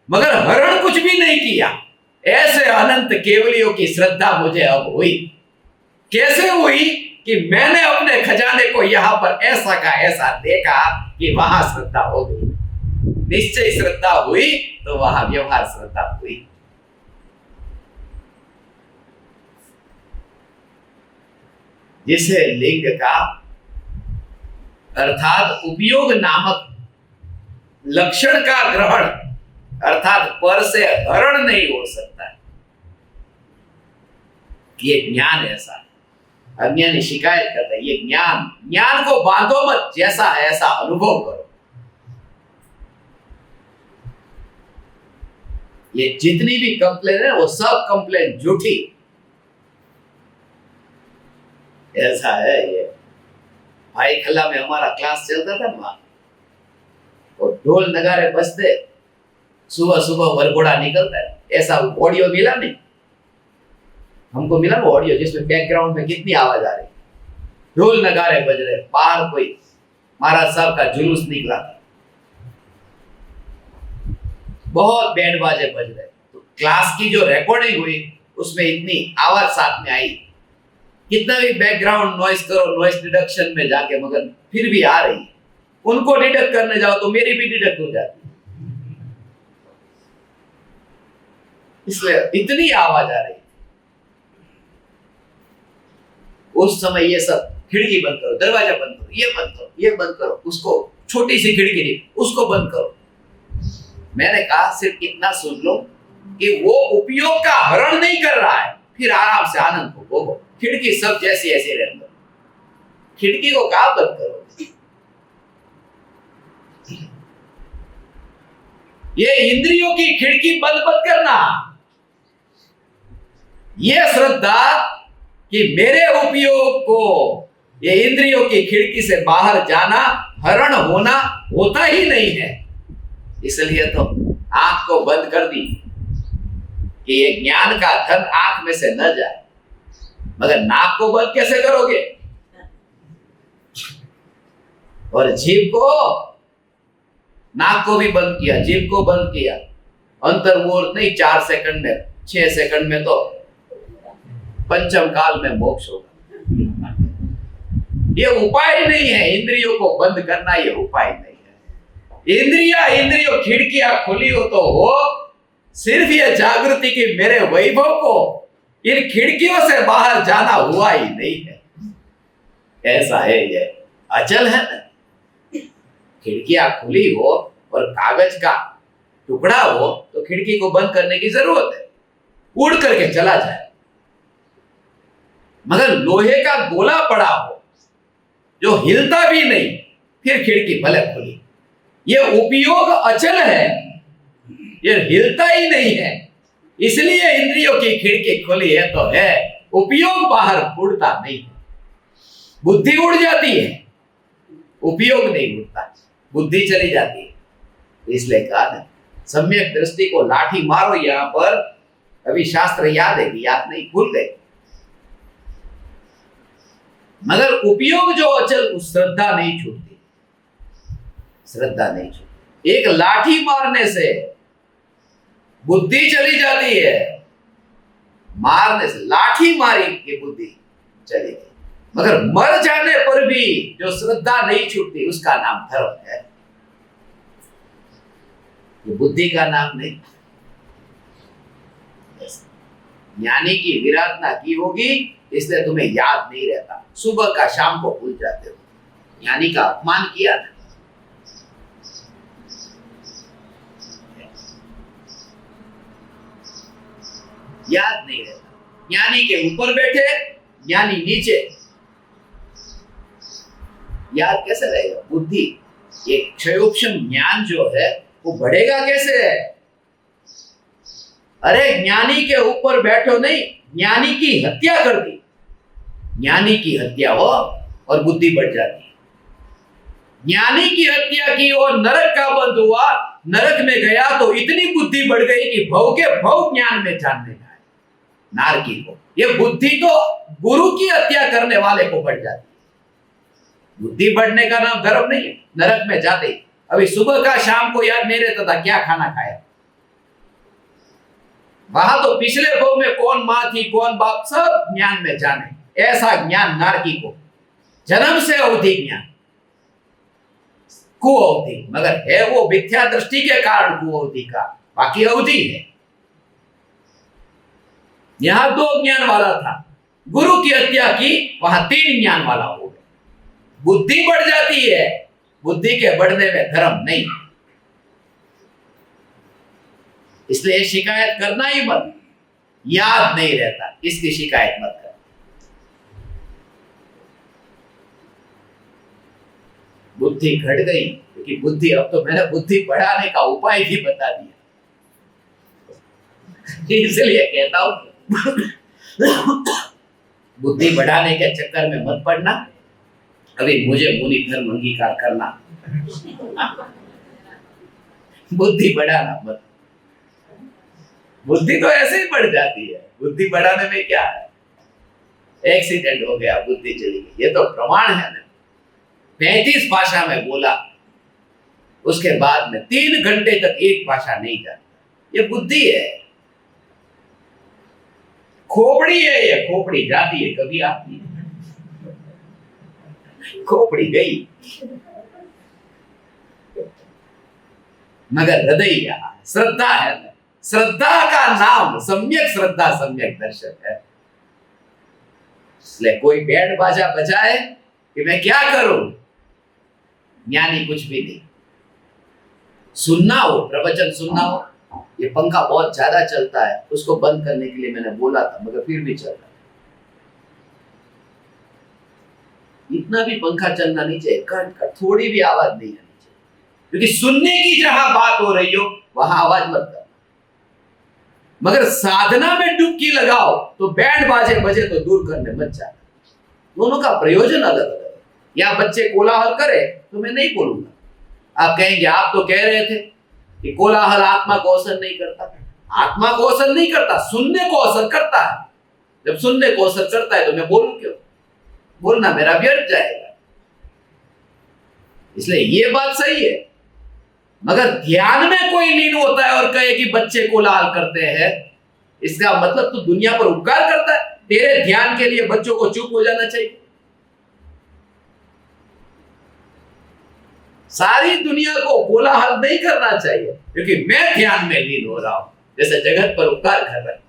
मगर हरण कुछ भी नहीं किया। ऐसे अनंत केवलियों की श्रद्धा मुझे अब हुई। कैसे हुई? कि मैंने अपने खजाने को यहां पर ऐसा का ऐसा देखा कि वहां श्रद्धा हो गई। निश्चय श्रद्धा हुई तो वहां व्यवहार श्रद्धा हुई। जिसे लिंग का अर्थात उपयोग नामक लक्षण का ग्रहण, अर्थात पर से हरण नहीं हो सकता है, ये ज्ञान ऐसा है। अज्ञानी शिकायत करता है, ये ज्ञान को बांधो मत, जैसा है ऐसा अनुभव करो। ये जितनी भी कंप्लेन है वो सब कंप्लेन झूठी। ऐसा है ये। भाई खल्ला में हमारा क्लास चलता था ना, और ढोल नगारे बजते, सुबह सुबह वरघोड़ा निकलता है। ऐसा ऑडियो मिला नहीं हमको, मिला वो ऑडियो जिसमें बैकग्राउंड में कितनी आवाज आ रही, ढोल नगारे बज रहे, बाहर कोई महाराज साहब का जुलूस निकला था, बहुत बैंड बाजे बज रहे। तो क्लास की जो रिकॉर्डिंग हुई उसमें इतनी आवाज साथ में आई, कितना भी बैकग्राउंड नॉइस करो, नॉइस डिडक्शन में जाके, मगर फिर भी आ रही है। उनको डिडक्ट करने जाओ तो मेरी भी डिडक्ट हो जाती है, इसलिए इतनी आवाज आ रही। उस समय ये सब, खिड़की बंद करो, दरवाजा बंद करो, ये बंद करो, ये बंद करो, उसको छोटी सी खिड़की थी उसको बंद करो। मैंने कहा सिर्फ इतना सुन लो कि वो उपयोग का हरण नहीं कर रहा है, फिर आराम से आनंद को भोगो। खिड़की सब जैसी ऐसी रहने दो, खिड़की को कहां बंद करोगे? ये इंद्रियों की खिड़की बंद मत करना। ये श्रद्धा कि मेरे उपयोग को ये इंद्रियों की खिड़की से बाहर जाना, हरण होना होता ही नहीं है। इसलिए तो आंख को बंद कर दी कि ये ज्ञान का धन आंख में से न जाए। मगर नाक को बंद कैसे करोगे? और जीभ को, नाक को भी बंद किया, जीभ को बंद किया, अंतर्मुहूर्त नहीं 4 सेकंड में, 6 सेकंड में तो पंचम काल में मोक्ष होगा। ये उपाय नहीं है, इंद्रियों को बंद करना ये उपाय नहीं है। इंद्रियों खिड़कियां खुली हो तो हो, सिर्फ ये जागृति की मेरे वैभव को इन खिड़कियों से बाहर जाना हुआ ही नहीं है। ऐसा है, ये अचल है ना। खिड़कियां खुली हो और कागज का टुकड़ा हो तो खिड़की को बंद करने की जरूरत है, उड़ करके चला जाए। मगर लोहे का गोला पड़ा हो जो हिलता भी नहीं, फिर खिड़की भले खुली। ये उपयोग अचल है, ये हिलता ही नहीं है, इसलिए इंद्रियों की खिड़की खुली है तो है, उपयोग बाहर उड़ता नहीं है। बुद्धि उड़ जाती है, उपयोग नहीं उड़ता, बुद्धि चली जाती है। इसलिए कहा है सम्यक दृष्टि को लाठी मारो। यहां पर अभी शास्त्र याद है कि याद नहीं, भूल गए। मगर उपयोग जो अचल, श्रद्धा नहीं छूटती, श्रद्धा नहीं छूटती। एक लाठी मारने से बुद्धि चली जाती है, मारने से, लाठी मारी कि बुद्धि चली गई। मगर मर जाने पर भी जो श्रद्धा नहीं छूटती उसका नाम धर्म है, ये बुद्धि का नाम नहीं। ज्ञानी की विराधना की होगी इसलिए तुम्हें याद नहीं रहता, सुबह का शाम को भूल जाते हो। ज्ञानी का अपमान किया ना, याद नहीं रहता। ज्ञानी के ऊपर बैठे, ज्ञानी नीचे, याद कैसे रहेगा? बुद्धि, ये क्षयोक्षम ज्ञान जो है वो बढ़ेगा कैसे? अरे ज्ञानी के ऊपर बैठो नहीं, ज्ञानी की हत्या कर दी। ज्ञानी की हत्या हो और बुद्धि बढ़ जाती है। ज्ञानी की हत्या की और नरक का बंद हुआ, नरक में गया तो इतनी बुद्धि बढ़ गई कि भव के भव ज्ञान में जानने जाए नारकी को। ये बुद्धि तो गुरु की हत्या करने वाले को बढ़ जाती है। बुद्धि बढ़ने का नाम धर्म नहीं है। नरक में जाते अभी सुबह का शाम को याद नहीं रहता था क्या खाना खाया, वहां तो पिछले भव में कौन मां थी कौन बाप सब ज्ञान में जाने। ऐसा ज्ञान नारकी को, जन्म से अवधि ज्ञान, कुअवधि, मगर है वो मिथ्या दृष्टि के कारण कुअवधि का, बाकी अवधि है। यहां 2 ज्ञान वाला था, गुरु की हत्या की, वहां 3 ज्ञान वाला हो गया। बुद्धि बढ़ जाती है, बुद्धि के बढ़ने में धर्म नहीं। इसलिए शिकायत करना ही मत, याद नहीं रहता इसकी शिकायत मत कर। बुद्धि घट गई क्योंकि बुद्धि, अब तो मैंने बुद्धि बढ़ाने का उपाय भी बता दिया, इसलिए कहता हूं बुद्धि बढ़ाने के चक्कर में मत पड़ना। अभी मुझे मुनि धर्म अंगीकार करना, बुद्धि बढ़ाना मत। बुद्धि तो ऐसे ही बढ़ जाती है, बुद्धि बढ़ाने में क्या है? एक्सीडेंट हो गया, बुद्धि चली गई, ये तो प्रमाण है ना। 35 भाषा में बोला, उसके बाद में 3 घंटे तक एक भाषा नहीं जाती, ये बुद्धि है। खोपड़ी है, ये खोपड़ी जाती है कभी आती है, खोपड़ी गई, मगर हृदय यहाँ, श्रद्धा है। श्रद्धा का नाम सम्यक श्रद्धा सम्यक दर्शन है। इसलिए कोई बैंड बाजा बजाए कि मैं क्या करूं, ज्ञानी कुछ भी नहीं। सुनना हो, प्रवचन सुनना हो, ये पंखा बहुत ज्यादा चलता है, उसको बंद करने के लिए मैंने बोला था, मगर फिर भी चल रहा है। इतना भी पंखा चलना नहीं चाहिए, कट कट थोड़ी भी आवाज नहीं आनी चाहिए, क्योंकि सुनने की जहां बात हो रही हो वहां आवाज मत करना। मगर साधना में डुबकी लगाओ तो बैंड बाजे बजे तो दूर करने मत जाना। दोनों का प्रयोजन अलग अलग है। या बच्चे कोलाहल करे तो मैं नहीं बोलूंगा। आप कहेंगे आप तो कह रहे थे कि कोलाहल आत्मा को असर नहीं करता। आत्मा को असर नहीं करता, सुनने को असर करता है। जब सुनने को असर करता है तो मैं बोलूं क्यों? बोलना मेरा व्यर्थ जाएगा। इसलिए ये बात सही है। मगर ध्यान में कोई लीन होता है और कहे कि बच्चे कोलाहल करते हैं, इसका मतलब तो दुनिया पर उपकार करता है। तेरे ध्यान के लिए बच्चों को चुप हो जाना चाहिए। सारी दुनिया को कोलाहल नहीं करना चाहिए, क्योंकि मैं ध्यान में लीन हो रहा हूं, जैसे जगत पर उपकार कर रहा है।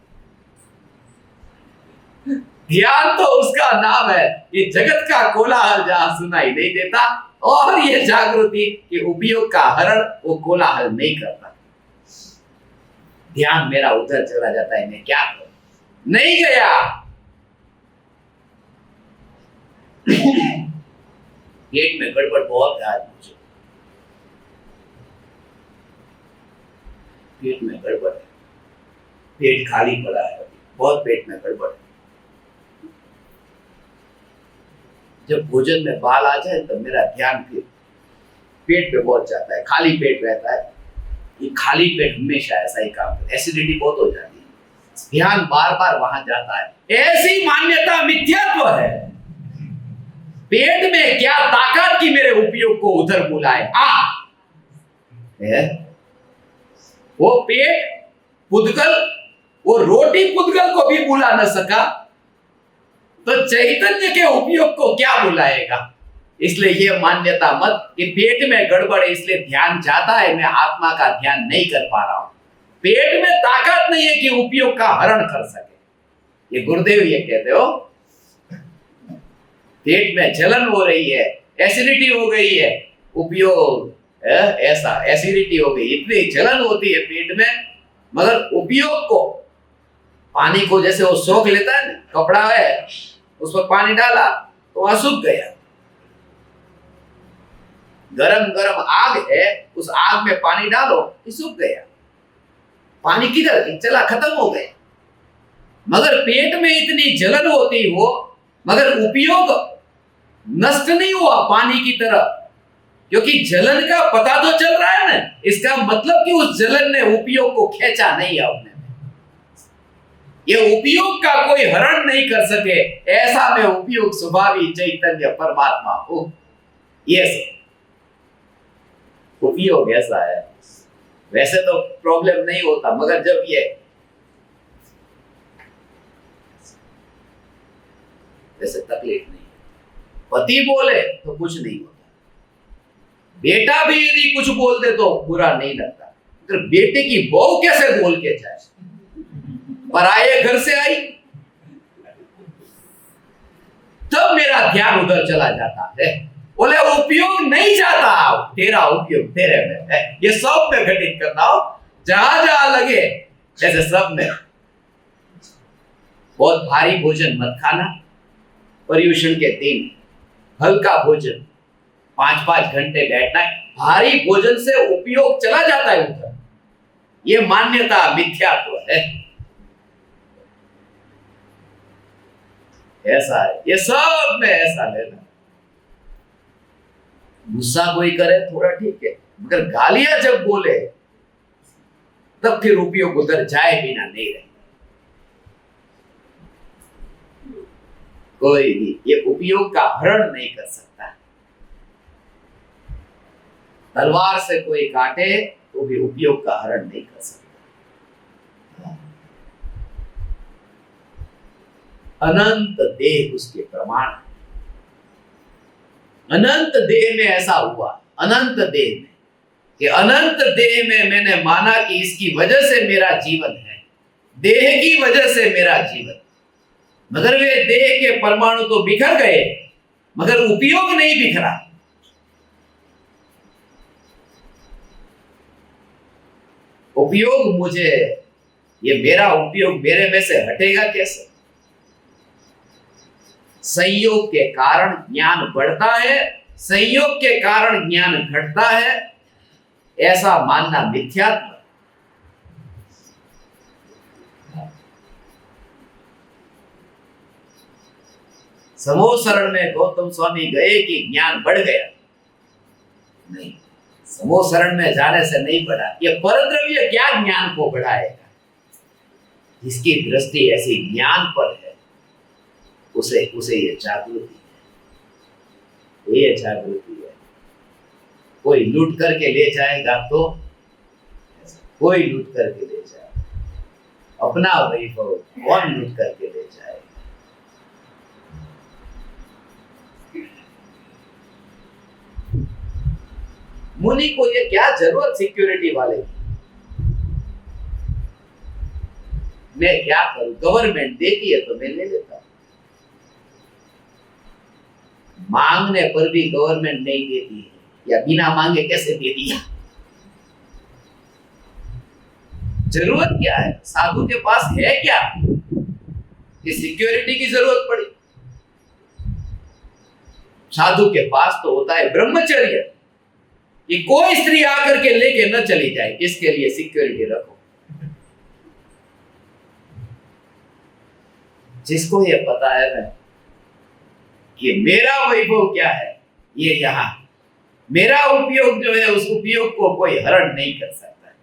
ध्यान तो उसका नाम है कि जगत का कोलाहल जहां सुनाई नहीं देता, और ये जागृति कि उपयोग का हरण वो कोलाहल नहीं करता। ध्यान मेरा उधर चला जाता है, मैं क्या करूं? नहीं गया। पेट में गड़बड़ बहुत है आज मुझे, पेट में गड़बड़ है, पेट खाली पड़ा है, बहुत पेट में गड़बड़ है। जब भोजन में बाल आ जाए तो मेरा ध्यान फिर पेट पे पहुंच जाता है, खाली पेट रहता है। ये खाली पेट हमेशा ऐसा ही काम करता है, एसिडिटी बहुत हो जाती है, ध्यान बार बार वहां जाता है। ऐसी मान्यता मिथ्यात्व है। पेट में क्या ताकत की मेरे उपयोग को उधर बुलाए। वो पेट पुद्गल, वो रोटी पुद्गल को भी बुला न सका, तो चैतन्य के उपयोग को क्या बुलाएगा? इसलिए ये मान्यता मत कि पेट में गड़बड़ है इसलिए ध्यान जाता है, मैं आत्मा का ध्यान नहीं कर पा रहा हूं। पेट में ताकत नहीं है कि उपयोग का हरण कर सके। ये गुरुदेव ये कहते हो, पेट में जलन हो रही है, एसिडिटी हो गई है, उपयोग ऐसा एसिडिटी हो गई, इतनी जलन होती है पेट में, मगर उपयोग को, पानी को जैसे वो सोख लेता है, कपड़ा है उस पर पानी डाला तो वहां सूख गया। गरम गरम आग है, उस आग में पानी डालो ये सूख गया। पानी किधर चला, खत्म हो गया। मगर पेट में इतनी जलन होती हो, मगर उपयोग नष्ट नहीं हुआ पानी की तरह, क्योंकि जलन का पता तो चल रहा है ना। इसका मतलब कि उस जलन ने उपयोग को खींचा नहीं है अपने, ये उपयोग का कोई हरण नहीं कर सके। ऐसा में उपयोग स्वभावी चैतन्य परमात्मा हो, ये उपयोग ऐसा है। वैसे तो प्रॉब्लम नहीं होता, मगर जब ये वैसे तकलीफ नहीं है। पति बोले तो कुछ नहीं होता, बेटा भी यदि कुछ बोल दे तो बुरा नहीं लगता। तो बेटे की बहू कैसे बोल के जाए, पराये घर से आई, तब मेरा ध्यान उधर चला जाता है। बोले उपयोग नहीं जाता, तेरा उपयोग तेरे में है। ये सब में घटित करना हो, जहां जहां लगे, जैसे सब में। बहुत भारी भोजन मत खाना, पर्यूषण के दिन हल्का भोजन, 5-5 घंटे बैठना है। भारी भोजन से उपयोग चला जाता है उधर, ये मान्यता मिथ्यात्व है। ऐसा है, ये सब में ऐसा लेना। गुस्सा कोई करे थोड़ा ठीक है, मगर गालियां जब बोले तब फिर उपयोग उधर जाए बिना नहीं रहे। कोई भी ये उपयोग का हरण नहीं कर सकता। तलवार से कोई काटे तो भी उपयोग का हरण नहीं कर सकता। अनंत देह उसके प्रमाण, अनंत देह में ऐसा हुआ, अनंत देह में, कि अनंत देह में मैंने माना कि इसकी वजह से मेरा जीवन है, देह की वजह से मेरा जीवन। मगर वे देह के परमाणु तो बिखर गए, मगर उपयोग नहीं बिखरा। उपयोग मुझे, ये मेरा उपयोग मेरे में से हटेगा कैसे? संयोग के कारण ज्ञान बढ़ता है, संयोग के कारण ज्ञान घटता है, ऐसा मानना मिथ्यात्व। समूह शरण में गौतम स्वामी गए कि ज्ञान बढ़ गया, नहीं, समूह शरण में जाने से नहीं बढ़ा। ये परद्रव्य क्या ज्ञान को बढ़ाएगा? जिसकी दृष्टि ऐसी ज्ञान पर है, उसे उसे ये जागृति है, ये जागृति है। कोई लूट करके ले जाएगा तो कोई लूट करके ले जाएगा, अपना वैभव कौन लूट करके ले जाएगा? मुनि को ये क्या जरूरत सिक्योरिटी वाले की? मैं क्या करूं, गवर्नमेंट देती है तो मैं ले लेता हूं। मांगने पर भी गवर्नमेंट नहीं देती है, या बिना मांगे कैसे दे दिया? जरूरत क्या है? साधु के पास है क्या कि सिक्योरिटी की जरूरत पड़ी? साधु के पास तो होता है ब्रह्मचर्य, कि कोई स्त्री आकर के लेके न चली जाए, इसके लिए सिक्योरिटी रखो। जिसको ये पता है ना कि मेरा वैभव क्या है, ये यहां मेरा उपयोग जो है, उस उपयोग को कोई हरण नहीं कर सकता,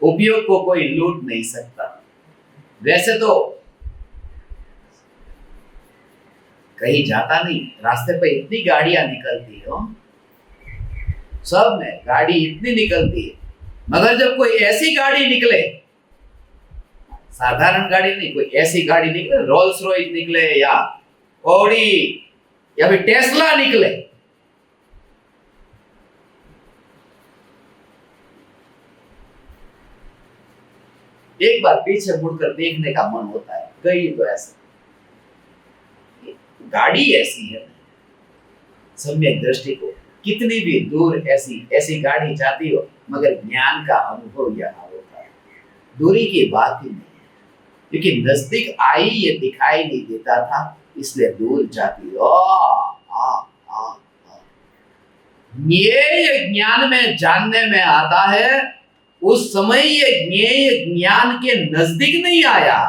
उपयोग को कोई लूट नहीं सकता। वैसे तो कहीं जाता नहीं, रास्ते पे इतनी गाड़ियां निकलती हो, सब में गाड़ी इतनी निकलती है, मगर जब कोई ऐसी गाड़ी निकले, साधारण गाड़ी नहीं, कोई ऐसी गाड़ी निकले, रोल्स रॉयस निकले या ऑडी या फिर टेस्ला निकले, एक बार पीछे मुड़कर देखने का मन होता है। कई तो ऐसा गाड़ी ऐसी है, सम्यक दृष्टि को कितनी भी दूर ऐसी ऐसी गाड़ी जाती हो, मगर ज्ञान का अनुभव यहाँ होता है। दूरी की बात ही नहीं है, क्योंकि नजदीक आई ये दिखाई नहीं देता था, इसलिए दूर जाती। ये ज्ञान में जानने में आता है, उस समय ये ज्ञेय ज्ञान के नजदीक नहीं आया,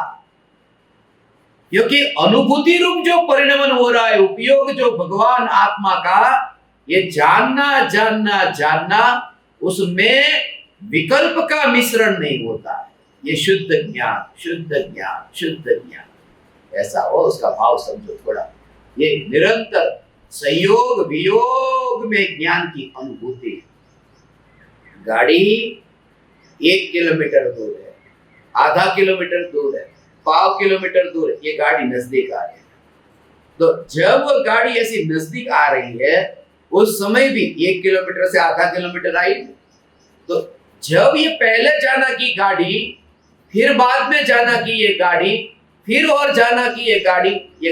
क्योंकि अनुभूति रूप जो परिणमन हो रहा है, उपयोग जो भगवान आत्मा का, ये जानना जानना जानना, उसमें विकल्प का मिश्रण नहीं होता है। ये शुद्ध ज्ञान, शुद्ध ज्ञान, शुद्ध ज्ञान ऐसा हो, उसका भाव समझो थोड़ा। ये निरंतर संयोग वियोग में ज्ञान की अनुभूति। गाड़ी 1 किलोमीटर दूर है, आधा किलोमीटर दूर है, 5 किलोमीटर दूर है, ये गाड़ी नजदीक आ रही है। तो जब वो गाड़ी ऐसी नजदीक आ रही है, उस समय भी 1 किलोमीटर से आधा किलोमीटर आई, तो जब ये पहले जाना की गाड़ी, फिर बाद में जाना की ये गाड़ी, फिर और जाना की ये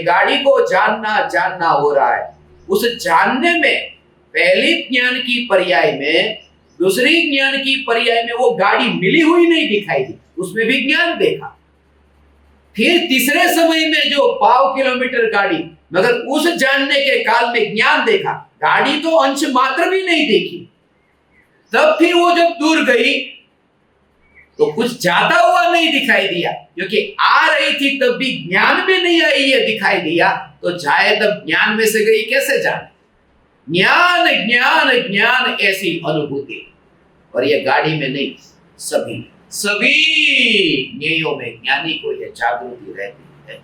गाड़ी को जानना जानना हो रहा है। उस जानने में पहली ज्ञान की पर्याय में, दूसरी ज्ञान की पर्याय में वो गाड़ी मिली हुई नहीं दिखाई दी, उसमें भी ज्ञान देखा। फिर तीसरे समय में जो 5 किलोमीटर गाड़ी, मगर उस जानने के काल में ज्ञान देखा, गाड़ी तो अंश मात्र भी नहीं देखी। तब फिर वो जब दूर गई तो कुछ जाता हुआ नहीं दिखाई दिया, क्योंकि आ रही थी तब भी ज्ञान में नहीं आई, ये दिखाई दिया, तो जाए तब ज्ञान में से गई कैसे जाने? ज्ञान ज्ञान ज्ञान ऐसी अनुभूति, और ये गाड़ी में नहीं, सभी सभी ज्ञेयों में ज्ञानी को यह जागृति रहती है।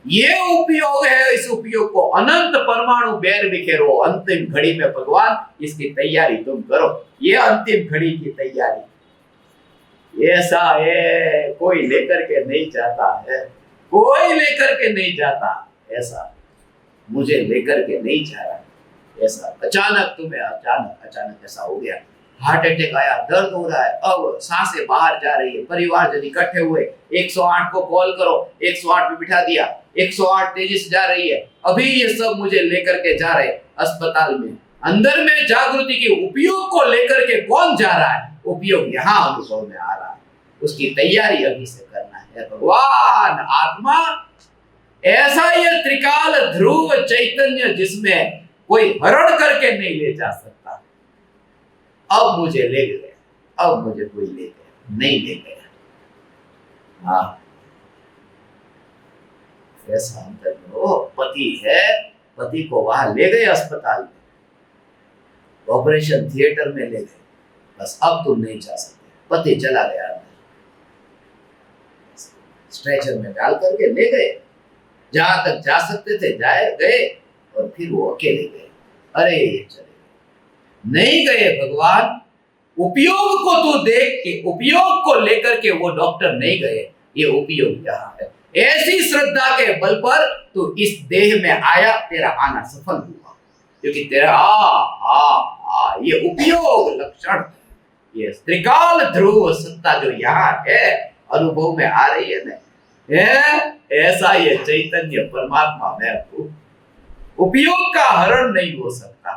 ये उपयोग है, इस उपयोग को अनंत परमाणु बैर बिखेरो, अंतिम घड़ी में भगवान इसकी तैयारी तुम करो। ये अंतिम घड़ी की तैयारी ऐसा है, कोई लेकर के नहीं जाता है, कोई लेकर के नहीं जाता। ऐसा मुझे लेकर के नहीं जा रहा, ऐसा अचानक तुम्हें अचानक ऐसा हो गया, हार्ट अटैक आया, दर्द हो रहा है, अब सांसें बाहर जा रही है, परिवारजन इकट्ठे हुए, 108 को कॉल करो, 108 पे बिठा दिया, 108 तेजी से जा रही है, अभी ये सब मुझे लेकर के जा रहे अस्पताल में। अंदर में जागृति के उपयोग को लेकर के कौन जा रहा है? उपयोग यहाँ अनुभव में आ रहा है। उसकी तैयारी अभी से करना है। भगवान आत्मा ऐसा ये त्रिकाल ध्रुव चैतन्य जिसमें कोई हरण करके नहीं ले जा सकता। अब मुझे ले गया, अब मुझे कोई ले गया नहीं, ले गया। हाँ, ऐसा अंतर में वो पति है, पति को वहां ले गए अस्पताल में, ऑपरेशन थिएटर में ले गए, बस अब तुम नहीं जा सकते। पति चला गया, स्ट्रेचर में डाल करके ले गए, जहां तक जा सकते थे जाए गए, और फिर वो अकेले गए। अरे चले गए, नहीं गए भगवान, उपयोग को तू देख के, उपयोग को लेकर के वो डॉक्टर नहीं गए, ये उपयोग यहाँ है। ऐसी श्रद्धा के बल पर तू इस देह में आया, तेरा आना सफल हुआ, क्योंकि तेरा ये उपयोग लक्षण, ये त्रिकाल ध्रुव सत्ता जो यहाँ है, अनुभव में आ रही है ना, ऐसा ये चैतन्य परमात्मा में हूं, उपयोग का हरण नहीं हो सकता।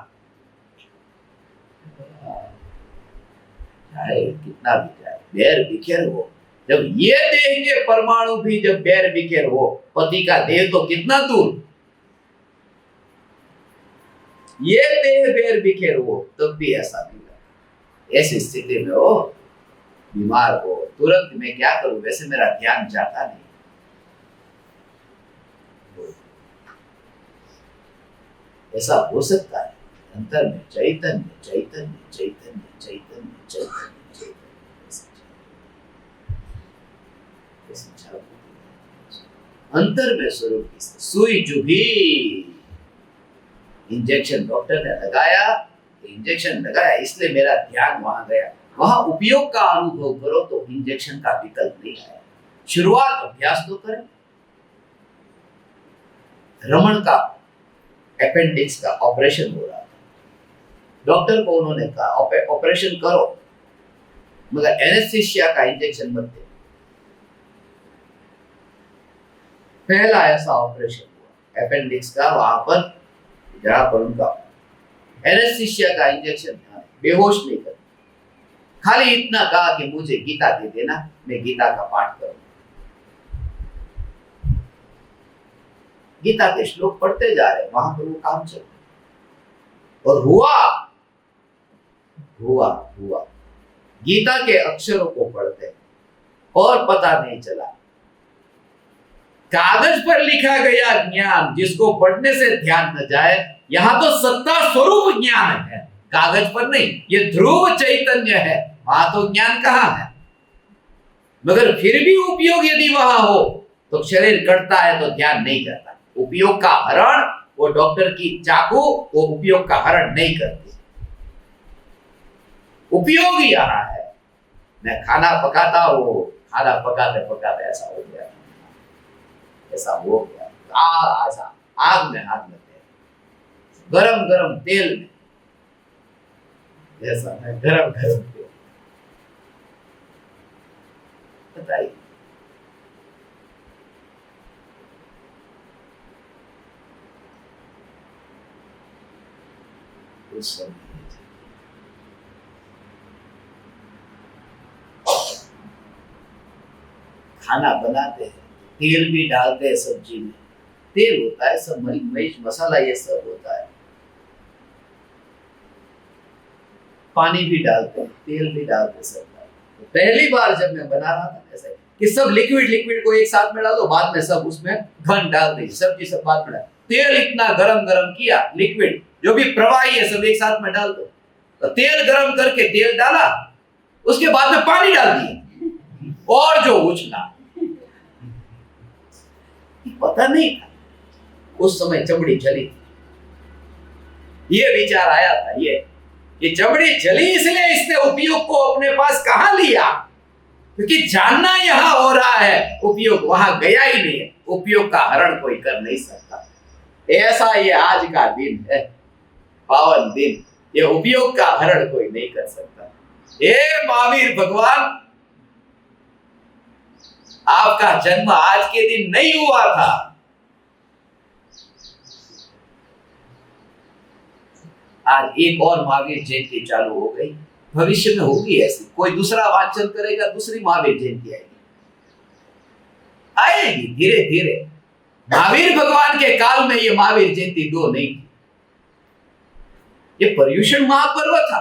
चाहे कितना भी जाए, बैर बिखेर हो, जब ये देह के परमाणु भी जब बैर बिखेर हो, पति का देह तो कितना दूर, ये देह बैर बिखेर हो तब भी ऐसा नहीं लगता। ऐसी स्थिति में हो, बीमार हो, तुरंत मैं क्या करूं, वैसे मेरा ध्यान जाता नहीं। ऐसा हो सकता है अंतर में चैतन्य चैतन्य चैतन्य चैतन्य चैतन्य चैतन्य अंतर में स्वरूप की सुई चुभी, इंजेक्शन डॉक्टर ने लगाया, इंजेक्शन लगाया इसलिए मेरा ध्यान वहां गया, वहां उपयोग का अनुभव करो तो इंजेक्शन का विकल्प नहीं आया। शुरुआत अभ्यास तो करें। रमन का अपेंडिक्स का ऑपरेशन हो रहा था, डॉक्टर को उन्होंने कहा ऑपरेशन करो, मगर एनेस्थीसिया का इंजेक्शन मत दे। पहला ऐसा ऑपरेशन हुआ अपेंडिक्स का, वहां पर जहां पर उनका एनेस्थीसिया का इंजेक्शन था, बेहोश नहीं कर, खाली इतना कहा कि मुझे गीता दे देना, मैं गीता का पाठ करूंगा। गीता के श्लोक पढ़ते जा रहे, वहां पर वो काम चल रहा, और हुआ हुआ हुआ गीता के अक्षरों को पढ़ते और पता नहीं चला, कागज पर लिखा गया ज्ञान जिसको पढ़ने से ध्यान न जाए, यहां तो सत्ता स्वरूप ज्ञान है, कागज पर नहीं, ये ध्रुव चैतन्य है, वहां तो ज्ञान कहां है। मगर फिर भी उपयोग यदि वहां हो तो शरीर कटता है तो ध्यान नहीं करता। उपयोग का हरण, वो डॉक्टर की चाकू वो उपयोग का हरण नहीं करती। उपयोग ही आ रहा है, मैं खाना पकाता हूं, खाना पकाते पकाते ऐसा हो गया, ऐसा हो गया, ऐसा आग में हाथ लगे, गरम गरम तेल में, ऐसा है गरम गरम तेल, बताइए। खाना बनाते हैं, तेल भी डालते हैं, सब्जी में तेल होता है, सब मिर्च मसाला ये सब होता है, पानी भी डालते हैं, तेल भी डालते, सब डालते। पहली बार जब मैं बना रहा था ऐसे कि सब लिक्विड को एक साथ में डालो, बाद में सब उसमें घन डाल दी, सब्जी सब बाद में डाल, तेल इतना गरम गरम किया, लिक्विड जो भी प्रवाही है सब एक साथ में डाल दो, तो तेल गरम करके तेल डाला, उसके बाद में पानी डाल दिया और जो उछला, पता नहीं था उस समय चमड़ी जली थी। ये विचार आया था, ये चमड़ी जली इसलिए इसने उपयोग को अपने पास कहां लिया, क्योंकि जानना यहां हो रहा है, उपयोग वहां गया ही नहीं है, उपयोग का हरण कोई कर नहीं सकता। ऐसा ये आज का दिन है, पावन दिन, ये उपयोग का हरण कोई नहीं कर सकता। हे महावीर भगवान, आपका जन्म आज के दिन नहीं हुआ था, आज एक और महावीर जयंती चालू हो गई, भविष्य में होगी ऐसी, कोई दूसरा वाचन करेगा, दूसरी महावीर जयंती आएगी धीरे धीरे। महावीर भगवान के काल में ये महावीर जयंती 2 नहीं थी। ये पर्युषण महापर्व था,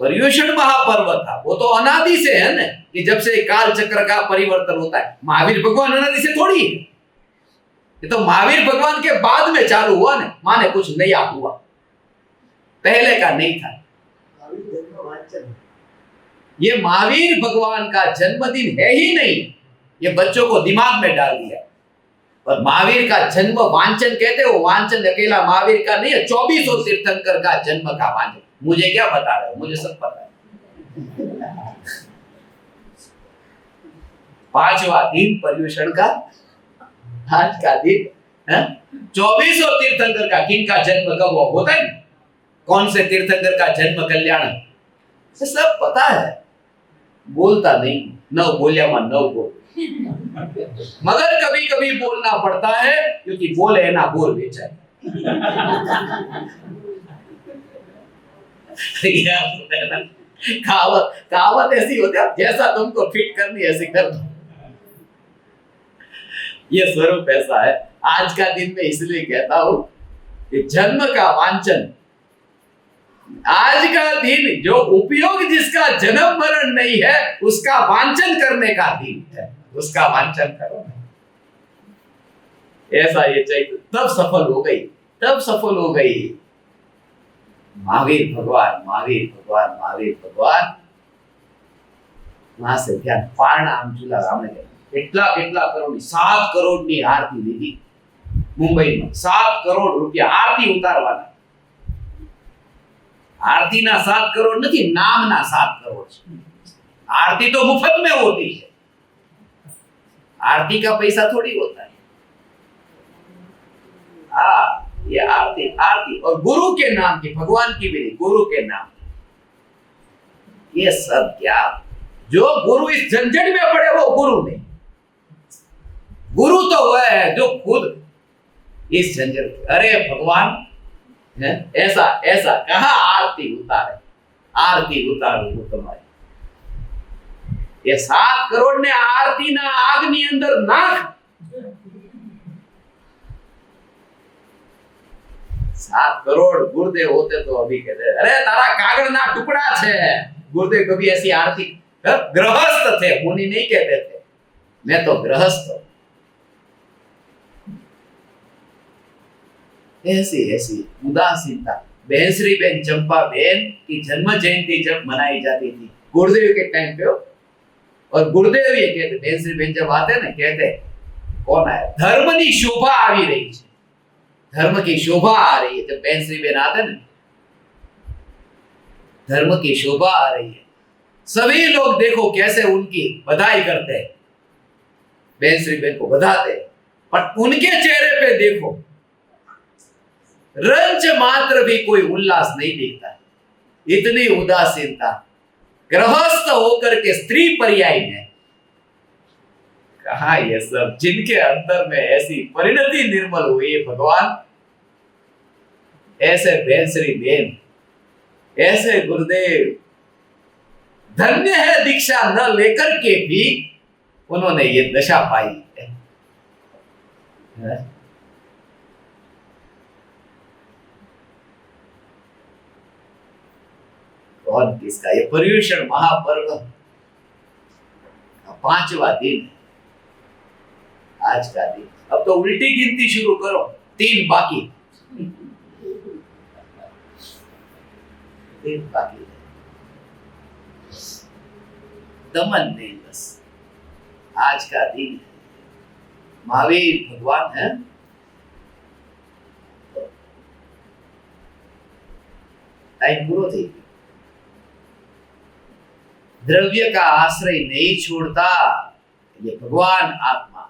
पर्युषण महापर्व था। वो तो अनादि से है ना, कि जब से काल चक्र का परिवर्तन होता है। महावीर भगवान अनादि से थोड़ी है, ये तो महावीर भगवान के बाद में चालू हुआ ना, माने कुछ नया हुआ, पहले का नहीं था। ये महावीर भगवान का जन्मदिन है ही नहीं, ये बच्चों को दिमाग में डाल दिया। और महावीर का जन्म वांचन कहते हो, वांचन अकेला महावीर का नहीं है, 2400 तीर्थंकर का जन्म का वांचन। मुझे क्या बता रहे हो, मुझे सब पता है। 5वां दिन पर्युषण का, आज का दिन 2400 तीर्थंकर का। किनका जन्म कब होता है, कौन से तीर्थंकर का जन्म कल्याण, सब पता है, बोलता नहीं, न बोलिया मन न बोल, मगर कभी कभी बोलना पड़ता है, क्योंकि बोले ना बोल बेचा। कहावत ऐसी होती है, जैसा तुमको फिट करनी ऐसी कर दो। ये स्वरूप ऐसा है। आज का दिन मैं इसलिए कहता हूं कि जन्म का वांचन, आज का दिन जो उपयोग जिसका जन्म मरण नहीं है, उसका वांचन करने का दिन है, उसका वांचन करो। ऐसा ये चाहिए, तब सफल हो गई, तब सफल हो गई। महावीर भगवान, महावीर भगवान, महावीर भगवान। वहां से ध्यान पारणा आम चूला रामने કેટલા કરોડ, 7 કરોડની આરતી લીધી મુંબઈમાં। 7 કરોડ રૂપિયા આરતી ઉતારવાના। आरतीना 7 करोड़ नहीं, नामना 7 करोड़ है। आरती तो मुफ्त में होती है, आरती का पैसा थोड़ी होता है। ये आरती, आरती और गुरु के नाम की, भगवान की भी नहीं, गुरु के नाम। ये सब क्या, जो गुरु इस झंझट में पड़े वो गुरु नहीं। गुरु तो वह है जो खुद इस झंझट, अरे भगवान ऐसा ऐसा कहा, आरती उतारे, आरती उतारो वो तुम्हारी। ये 7 करोड़ ने आरती ना आगनी अंदर नाख। 7 करोड़ गुरुदेव होते तो अभी कहते, अरे तारा कागड़ ना टुकड़ा छे। गुरुदेव कभी ऐसी आरती, गृहस्थ थे, मुनि नहीं कहते थे, मैं तो गृहस्थ। ऐसी ऐसी उदासीनता। बहनश्री बेन चंपा बेन की जन्म जयंती जब मनाई जाती थी गुरुदेव के टाइम पे, और गुरुदेव ये कहते, बहनश्री बेन जब आते ना, कहते कौन आया, धर्म की शोभा आ रही है, धर्म की शोभा आ रही है। जब बहनश्री बेन आते ना, धर्म की शोभा आ रही है। सभी लोग देखो कैसे उनकी बधाई करते हैं, बहनश्री बेन को बधाते, पर उनके चेहरे पे देखो रंच मात्र भी कोई उल्लास नहीं दिखता, इतनी उदासीनता। गृहस्थ होकर के स्त्री पर्याय में कहा, ये सब जिनके अंदर में ऐसी परिणति निर्मल हुई, भगवान ऐसे बहनश्री बेन, ऐसे गुरुदेव, धन्य है दीक्षा न लेकर के भी उन्होंने ये दशा पाई है। कौन किसका, ये पर्युषण महापर्व 5वां दिन, आज का दिन। अब तो उल्टी गिनती शुरू करो, 3 बाकी, 3 बाकी, दमन नहीं, बस आज का दिन। महावीर भगवान है, टाइम पूरा थी। द्रव्य का आश्रय नहीं छोड़ता, ये भगवान आत्मा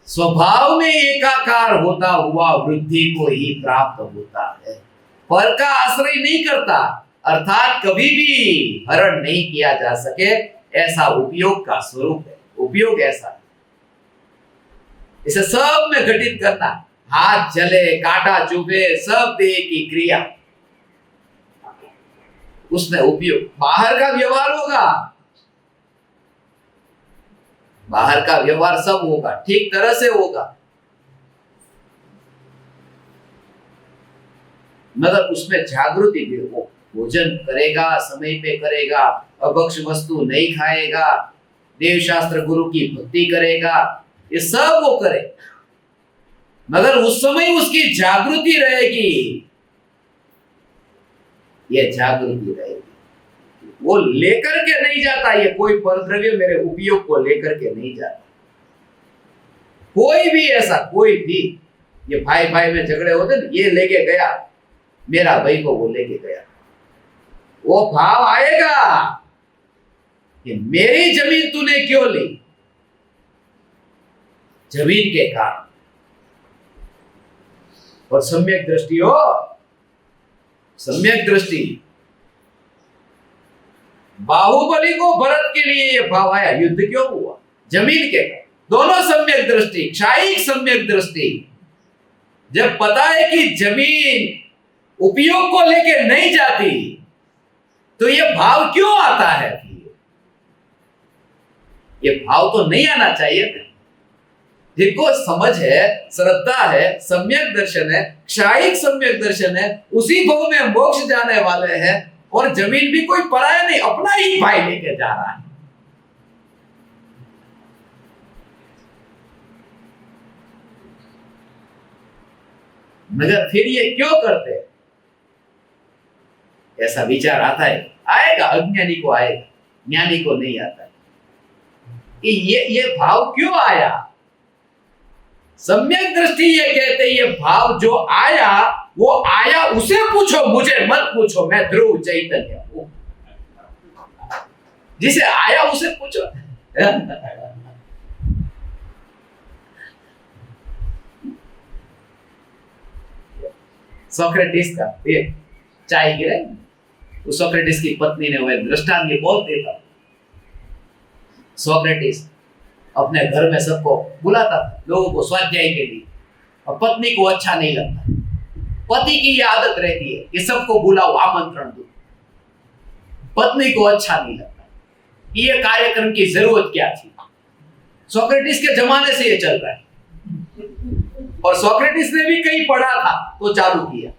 स्वभाव में एकाकार होता हुआ वृद्धि को ही प्राप्त होता है, पर का आश्रय नहीं करता, अर्थात कभी भी हरण नहीं किया जा सके, ऐसा उपयोग का स्वरूप है। उपयोग ऐसा, इसे सब में घटित करना, हाथ जले, कांटा चुभे, सब देह की क्रिया, उसने उपयोग, बाहर का व्यवहार होगा, बाहर का व्यवहार सब होगा, ठीक तरह से होगा, मगर उसमें जागृति भी हो। भोजन करेगा, समय पे करेगा, अभक्ष वस्तु नहीं खाएगा, देव शास्त्र गुरु की भक्ति करेगा, ये सब वो करे, मगर उस समय उसकी जागृति रहेगी, ये जागृति रहेगी। वो लेकर के नहीं जाता, ये कोई परद्रव्य मेरे उपयोग को लेकर के नहीं जाता। कोई भी ऐसा, कोई भी, ये भाई भाई में झगड़े होते ना, ये लेके गया मेरा भाई को, वो लेके गया, वो भाव आएगा कि मेरी जमीन तूने क्यों ली, जमीन के कारण। और सम्यक दृष्टि हो, सम्यक दृष्टि, बाहुबली को भरत के लिए यह भाव आया, युद्ध क्यों हुआ, जमीन के कारण। दोनों सम्यक दृष्टि, क्षायिक सम्यक दृष्टि। जब पता है कि जमीन उपयोग को लेके नहीं जाती, तो यह भाव क्यों आता है? ये भाव तो नहीं आना चाहिए। जिनको समझ है, श्रद्धा है, सम्यक दर्शन है, क्षायिक सम्यक दर्शन है, उसी भाव में मोक्ष जाने वाले हैं। और जमीन भी कोई पराया नहीं, अपना ही भाई लेके जा रहा है। मगर फिर ये क्यों करते? ऐसा विचार आता है, आएगा, अज्ञानी को आएगा, ज्ञानी को नहीं आता कि ये भाव क्यों आया। सम्यक दृष्टि ये कहते, ये भाव जो आया, वो आया, उसे पूछो, मुझे मत पूछो, मैं ध्रुव चैतन्य हूं। जिसे आया उसे पूछो। सोक्रेटिस का चाय गिरे, तो सोक्रेटिस की पत्नी ने वह दृष्टांत ये बोल देता। सोक्रेटिस अपने घर में सबको बुलाता था, लोगों को स्वाध्याय के लिए, और पत्नी को अच्छा नहीं लगता। पति की ये आदत रहती है कि सबको बुलाओ, आमंत्रण दो। पत्नी को अच्छा नहीं लगता, ये कार्यक्रम की जरूरत क्या थी। सोक्रेटिस के जमाने से ये चल रहा है, और सोक्रेटिस ने भी कहीं पढ़ा था तो चालू किया।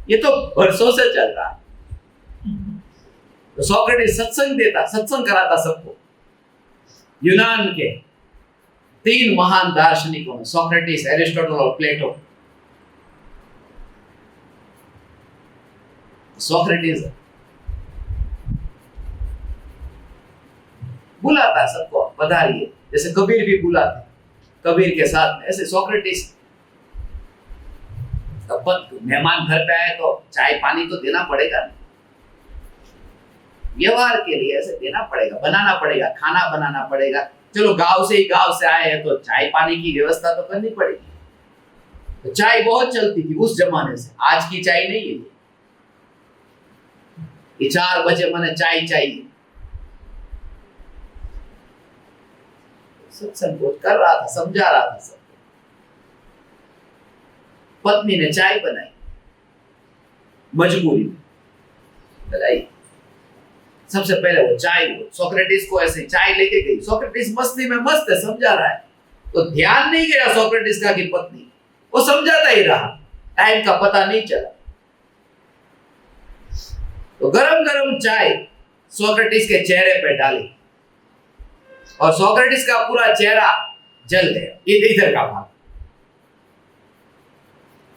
ये तो वर्षों से चल रहा है। तो सोक्रेटिस सत्संग देता, सत्संग कराता सबको। यूनान के 3 महान दार्शनिकों में, सोक्रेटिस, एरिस्टोटल और प्लेटो। सोक्रेटिस बुलाता सबको, पधारिए, जैसे कबीर भी बुलाते, कबीर के साथ में, ऐसे सोक्रेटिस। मेहमान घर पे आए तो चाय पानी तो देना पड़ेगा, व्यवहार के लिए ऐसे देना पड़ेगा, बनाना पड़ेगा, खाना बनाना पड़ेगा। चलो गांव से आए हैं तो चाय पानी की व्यवस्था तो करनी पड़ेगी। तो चाय बहुत चलती थी उस जमाने से, आज की चाय नहीं है ये 4 बजे मैंने चाय चाहिए। सत्संग कर रहा था, समझा रहा था सबको। पत्नी ने चाय बनाई, मजबूरी बनाई। सबसे पहले वो चाय, सोक्रेटिस को ऐसे चाय लेके गई। सोक्रेटिस मस्ती में मस्त है, समझा रहा है, तो ध्यान नहीं गया सोक्रेटिस का कि पत्नी, वो समझाता ही रहा, टाइम का पता नहीं चला। तो गरम गरम चाय सोक्रेटिस के चेहरे पे डाली, और सोक्रेटिस का पूरा चेहरा जल गया। इधर का भाग,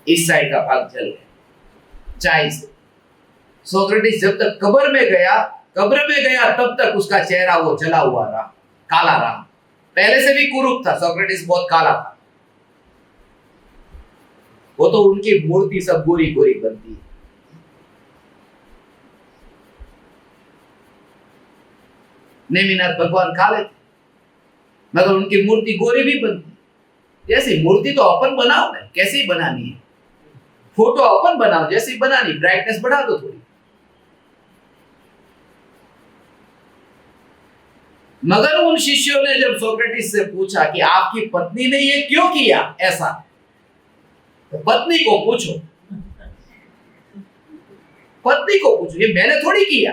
इस साइड का भाग जल गया चाय से। सोक्रेटिस जब तक कब्र में गया तब तक उसका चेहरा वो जला हुआ रहा, काला रहा। पहले से भी कुरूप था, सोक्रेटिस बहुत काला था। वो तो उनकी मूर्ति सब गोरी गोरी बनती है। नेमिनाथ भगवान काले थे, मगर उनकी मूर्ति गोरी भी बनती। जैसी मूर्ति तो अपन बनाओ ना, कैसी बनानी है, फोटो अपन बनाओ, जैसी बनानी, ब्राइटनेस बढ़ा दो थोड़ी। मगर उन शिष्यों ने जब सोक्रेटिस से पूछा कि आपकी पत्नी ने ये क्यों किया ऐसा, तो पत्नी को पूछो। पत्नी को पूछो, ये मैंने थोड़ी किया,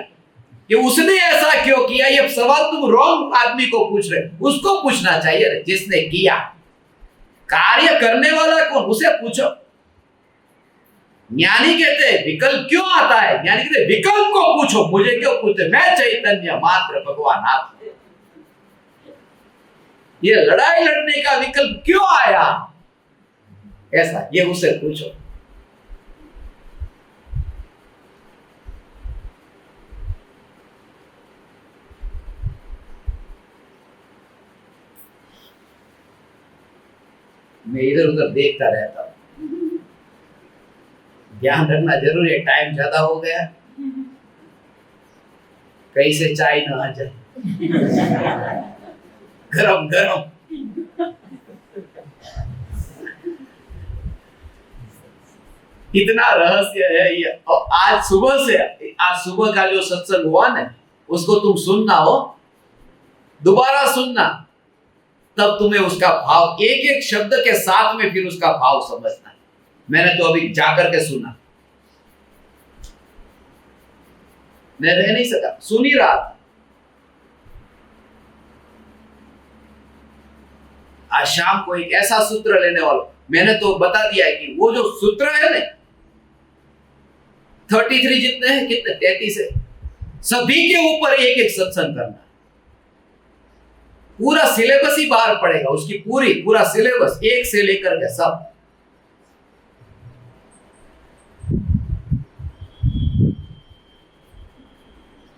कि उसने ऐसा क्यों किया। ये सवाल तुम रॉन्ग आदमी को पूछ रहे, उसको पूछना चाहिए जिसने किया। कार्य करने वाला कौन, उसे पूछो। ज्ञानी कहते हैं विकल्प क्यों आता है, ज्ञानी कहते हैं विकल्प को पूछो, मुझे क्यों पूछते, मैं चैतन्य मात्र भगवान आप। ये लड़ाई लड़ने का विकल्प क्यों आया, ऐसा ये उसे पूछो। मैं इधर उधर देखता रहता हूं, ध्यान रखना जरूरी है। टाइम ज्यादा हो गया, कहीं से चाय ना आ जाए गरम गरम। इतना रहस्य है ये। और आज सुबह का जो सत्संग हुआ ना, उसको तुम सुनना हो, दोबारा सुनना, तब तुम्हें उसका भाव एक एक शब्द के साथ में फिर उसका भाव समझना। मैंने तो अभी जाकर के सुना, मैं रह नहीं सका, सुन ही रहा था। आज शाम को एक ऐसा सूत्र लेने वाला, मैंने तो बता दिया है कि वो जो सूत्र है ना 33 जितने हैं, कितने 33 है, सभी के ऊपर एक एक सत्संग करना। पूरा सिलेबस ही बाहर पड़ेगा, उसकी पूरा सिलेबस एक से लेकर के सब।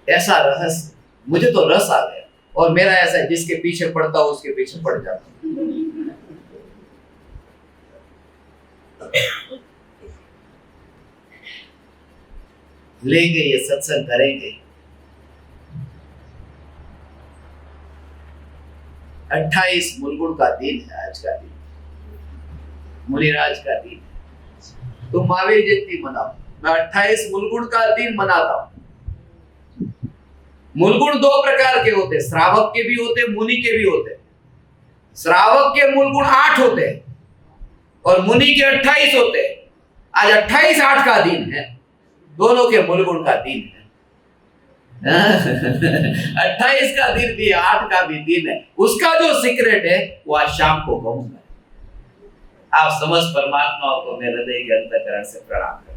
ऐसा रहस्य, मुझे तो रस आ गया। और मेरा ऐसा है, जिसके पीछे पड़ता हूं उसके पीछे पड़ जाता हूं। लेंगे ये सत्संग करेंगे। 28 मूलगुण का दिन है आज का दिन, मुनिराज का दिन। तुम महावीर जयंती मनाओ, मैं 28 मूलगुण का दिन मनाता हूं। मूलगुण 2 प्रकार के होते, श्रावक के भी होते, मुनि के भी होते। श्रावक के मूलगुण 8 होते और मुनि के 28 होते। आज 28/8 का दिन है, दोनों के मूलगुण का दिन है। 28 का दिन भी 8 का भी दिन है। उसका जो सीक्रेट है वो आज शाम को कहूंगा। आप समस्त परमात्माओं को मेरे हृदय के अंतःकरण से प्रणाम करता हूं।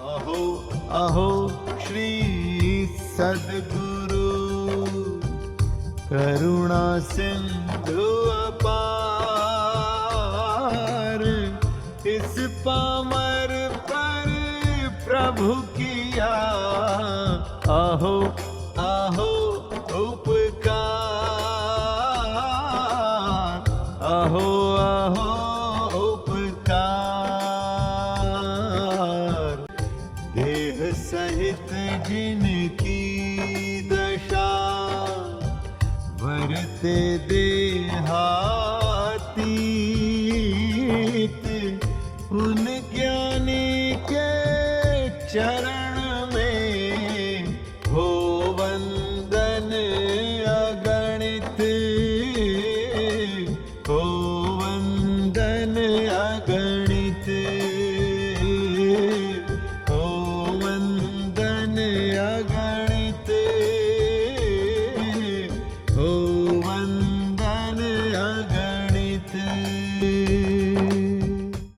अहो अहो श्री सद्गुरु करुणा सिंधु अपार, इस पामर पर प्रभु किया अहो अहो उपकार, अहो अहो सहित जिनकी दशा वरते देहातीत, उन ज्ञानी के चरण